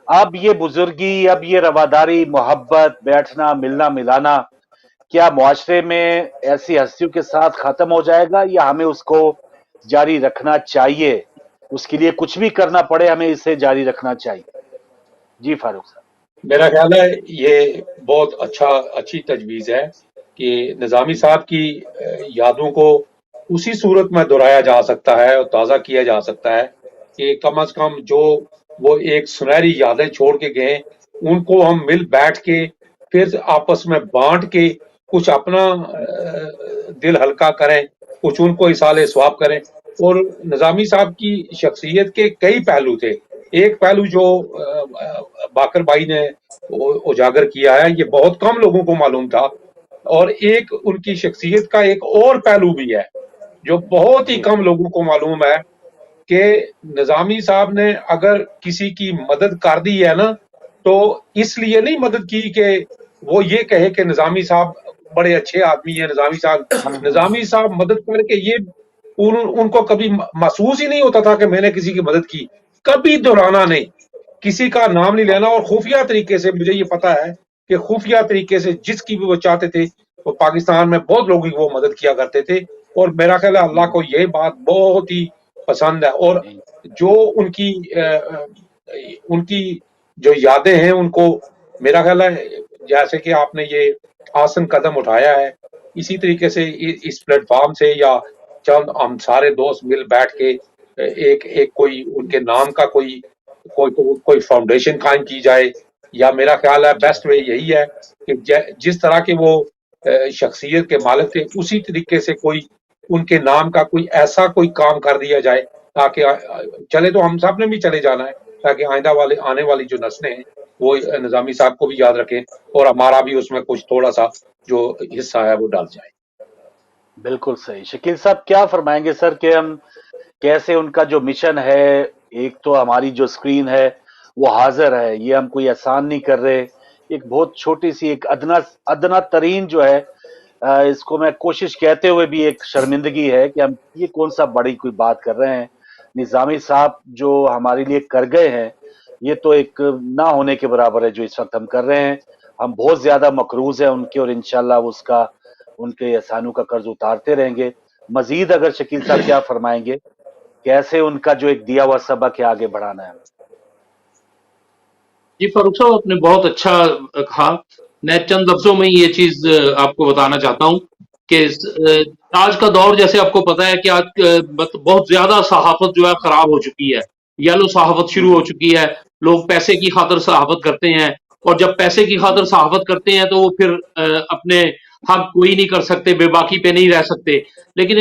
अब ये बुजुर्गी, अब ये रवादारी, मोहब्बत, बैठना, मिलना मिलाना, क्या मुआशरे में ऐसी हस्तियों के साथ खत्म हो जाएगा या हमें उसको जारी रखना चाहिए? उसके लिए कुछ भी करना पड़े, हमें इसे जारी रखना चाहिए। जी फारूक साहब। मेरा ख्याल है ये बहुत अच्छी तजवीज़ है कि निज़ामी साहब की यादों को उसी सूरत में दोहराया जा सकता है और ताज़ा किया जा सकता है कि कम से कम जो वो एक सुनहरी यादें छोड़ के गए, उनको हम मिल बैठ के फिर आपस में बांट के कुछ अपना दिल हल्का करें, कुछ उनको इसाले स्वाब करें। और निज़ामी साहब की शख्सियत के कई पहलू थे। एक पहलू जो बाकर भाई ने उजागर किया है, ये बहुत कम लोगों को मालूम था, और एक उनकी शख्सियत का एक और पहलू भी है जो बहुत ही कम लोगों को मालूम है कि निज़ामी साहब ने अगर किसी की मदद कर दी है ना, तो इसलिए नहीं मदद की कि वो ये कहे कि निज़ामी साहब बड़े अच्छे आदमी है, निज़ामी साहब मदद करके ये उनको कभी महसूस ही नहीं होता था कि मैंने किसी की मदद की, कभी दोहराना नहीं, किसी का नाम नहीं लेना, और खुफिया तरीके से, मुझे ये पता है कि खुफिया तरीके से जिसकी भी वो चाहते थे, वो पाकिस्तान में बहुत लोगों की वो मदद किया करते थे। और मेरा ख्याल है अल्लाह को ये बात बहुत ही पसंद है। और जो उनकी जो यादें हैं, उनको मेरा ख्याल है जैसे कि आपने ये आसन कदम उठाया है, इसी तरीके से इस प्लेटफॉर्म से या चंद हम सारे दोस्त मिल बैठ के एक कोई उनके नाम का कोई फाउंडेशन कायम की जाए, या मेरा ख्याल है बेस्ट वे यही है कि जिस तरह के वो शख्सियत के मालिक थे, उसी तरीके से कोई उनके नाम का कोई ऐसा कोई काम कर दिया जाए ताकि चले तो हम सब ने भी चले जाना है, ताकि आने वाली जो नस्लें हैं वो निज़ामी साहब को भी याद रखें और हमारा भी उसमें कुछ थोड़ा सा जो हिस्सा है वो डाल जाए। बिल्कुल सही। शकील साहब क्या फरमाएंगे सर कि हम कैसे उनका जो मिशन है, एक तो हमारी जो स्क्रीन है वो हाजिर है, ये हम कोई एहसान नहीं कर रहे, एक बहुत छोटी सी एक अदना तरीन जो है, इसको मैं कोशिश कहते हुए भी एक शर्मिंदगी है कि हम ये कौन सा बड़ी कोई बात कर रहे हैं। निज़ामी साहब जो हमारे लिए कर गए हैं, ये तो एक ना होने के बराबर है जो इस वक्त हम कर रहे हैं। हम बहुत ज्यादा मकरूज हैं उनके, और इंशाल्लाह उसका उनके एहसानों का कर्ज उतारते रहेंगे। मजीद अगर शकील साहब क्या फरमाएंगे, कैसे उनका जो एक दिया हुआ सबक है आगे बढ़ाना है? जी फारूक साहब, आपने बहुत अच्छा कहा। मैं चंद लफ्जों में ये चीज आपको बताना चाहता हूँ कि आज का दौर, जैसे आपको पता है कि आज बहुत ज्यादा सहाफत जो है खराब हो चुकी है, येलो सहाफत शुरू हो चुकी है। लोग पैसे की खातिर सहाफत करते हैं, और जब पैसे की खातिर सहाफत करते हैं तो वो फिर अपने हक कोई नहीं कर सकते, बेबाकी पे नहीं रह सकते। लेकिन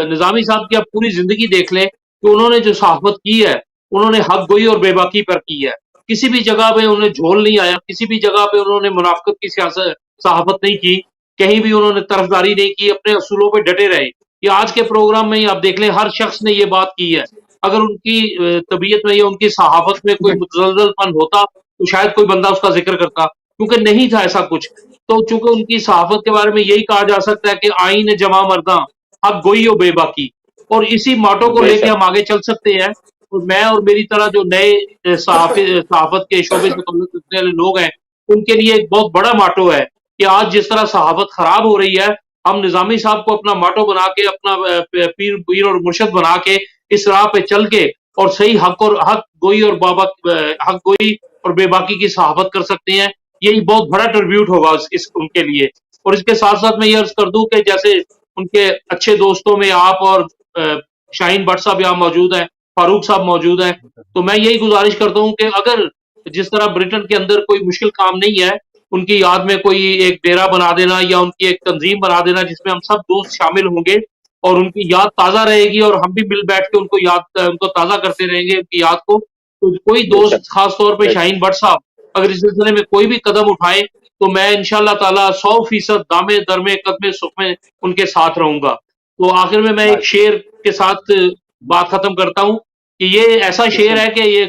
निज़ामी साहब की आप पूरी जिंदगी देख लें कि उन्होंने जो सहाफत की है, उन्होंने हक गोई और बेबाकी पर की है। किसी भी जगह पे उन्हें झोल नहीं आया, किसी भी जगह पे उन्होंने मुनाफिकत की सहाफत नहीं की, कहीं भी उन्होंने तरफदारी नहीं की, अपने असूलों पे डटे रहे। कि आज के प्रोग्राम में ही आप देख लें, हर शख्स ने ये बात की है। अगर उनकी तबीयत में या उनकी सहाफत में कोई मुतज़लज़लपन होता तो शायद कोई बंदा उसका जिक्र करता, क्योंकि नहीं था ऐसा कुछ। तो चूंकि उनकी सहाफत के बारे में यही कहा जा सकता है कि आईन जमा मर्दा हक गोई और बेबाकी, और इसी माटो को लेके हम आगे चल सकते हैं। और मैं और मेरी तरह जो नए सहाफत के शोबे से ताल्लुक रखने वाले लोग हैं, उनके लिए एक बहुत बड़ा माटो है कि आज जिस तरह सहाफत खराब हो रही है, हम निज़ामी साहब को अपना माटो बना के, अपना पीर और मुर्शद बना के इस राह पे चल के और सही हक गोई और बेबाकी की सहाफत कर सकते हैं। यही बहुत बड़ा ट्रिब्यूट होगा उनके लिए। और इसके साथ साथ मैं ये अर्ज कर दूं कि जैसे उनके अच्छे दोस्तों में आप और शाहीन भट्ट साहब यहाँ मौजूद हैं, फारूक साहब मौजूद हैं, तो मैं यही गुजारिश करता हूँ कि अगर जिस तरह ब्रिटेन के अंदर कोई मुश्किल काम नहीं है, ان کی یاد میں کوئی ایک ڈیرا بنا دینا یا ان کی ایک تنظیم بنا دینا جس میں ہم سب دوست شامل ہوں گے اور ان کی یاد تازہ رہے گی اور ہم بھی مل بیٹھ کے ان کو تازہ کرتے رہیں گے ان کی یاد کو. تو کوئی دوست خاص طور پہ شاہین بٹ صاحب اگر اس سلسلے میں کوئی بھی قدم اٹھائیں تو میں انشاءاللہ تعالیٰ 100% دامے درمے قدمے سکھمے ان کے ساتھ رہوں گا. تو آخر میں ایک شعر کے ساتھ بات ختم کرتا ہوں کہ یہ ایسا شعر ہے کہ یہ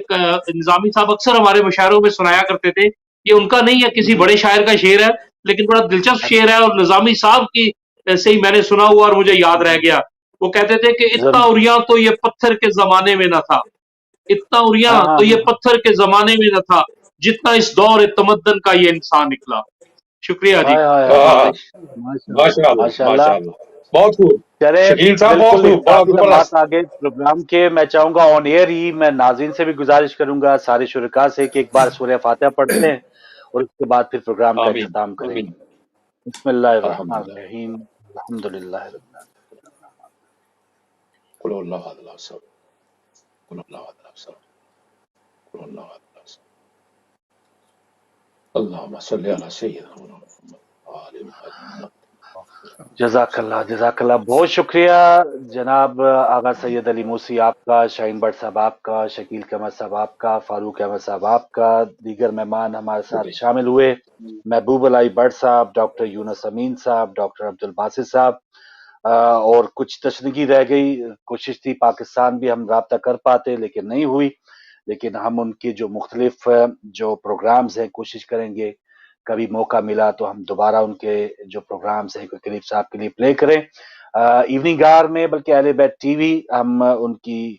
نظامی صاحب اکثر ہمارے مشاعروں میں سنایا کرتے تھے. یہ ان کا نہیں ہے، کسی بڑے شاعر کا شعر ہے لیکن بڑا دلچسپ شعر ہے اور نظامی صاحب کی سے ہی میں نے سنا ہوا اور مجھے یاد رہ گیا. وہ کہتے تھے کہ اتنا اریاں تو یہ پتھر کے زمانے میں نہ تھا، اتنا اریاں تو یہ پتھر کے زمانے میں نہ تھا جتنا اس دور تمدن کا یہ انسان نکلا. شکریہ جی. ماشاءاللہ بہت خوب شکیل صاحب، بہت خوب، بات آگے پروگرام کے میں چاہوں گا آن ایئر ہی میں ناظرین سے بھی گزارش کروں گا سارے شرکاء سے کہ ایک بار سورہ فاتحہ پڑھتے ہیں اور اس کے بعد پھر پروگرام کا اختتام کریں گے. بسم اللہ الرحمن الرحیم الحمدللہ رب اللہم صلی علی سیدنا محمد. جزاک اللہ. بہت شکریہ جناب آغا سید علی موسی آپ کا، شاہین بٹ صاحب آپ کا، شکیل احمد صاحب آپ کا، فاروق احمد صاحب آپ کا، دیگر مہمان ہمارے ساتھ شامل ہوئے محبوب علائی بٹ صاحب، ڈاکٹر یونس امین صاحب، ڈاکٹر عبد الباسط صاحب، اور کچھ تشنگی رہ گئی. کوشش تھی پاکستان بھی ہم رابطہ کر پاتے لیکن نہیں ہوئی، لیکن ہم ان کے جو مختلف جو پروگرامز ہیں کوشش کریں گے کبھی موقع ملا تو ہم دوبارہ ان کے جو پروگرامز ہیں کوئی کلپ صاحب کے لیے پلے کریں. ایوننگ آور میں بلکہ اہل بیت ٹی وی ہم ان کی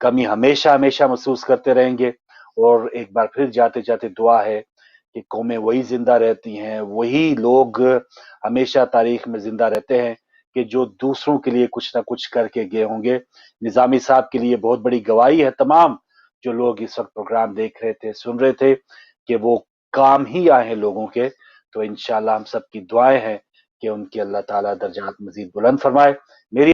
کمی ہمیشہ محسوس کرتے رہیں گے. اور ایک بار پھر جاتے جاتے دعا ہے کہ قومیں وہی زندہ رہتی ہیں، وہی لوگ ہمیشہ تاریخ میں زندہ رہتے ہیں کہ جو دوسروں کے لیے کچھ نہ کچھ کر کے گئے ہوں گے. نظامی صاحب کے لیے بہت بڑی گواہی ہے تمام جو لوگ اس وقت پروگرام دیکھ رہے تھے، سن رہے تھے، کہ وہ کام ہی آئے ہیں لوگوں کے. تو انشاءاللہ ہم سب کی دعائیں ہیں کہ ان کی اللہ تعالیٰ درجات مزید بلند فرمائے. میری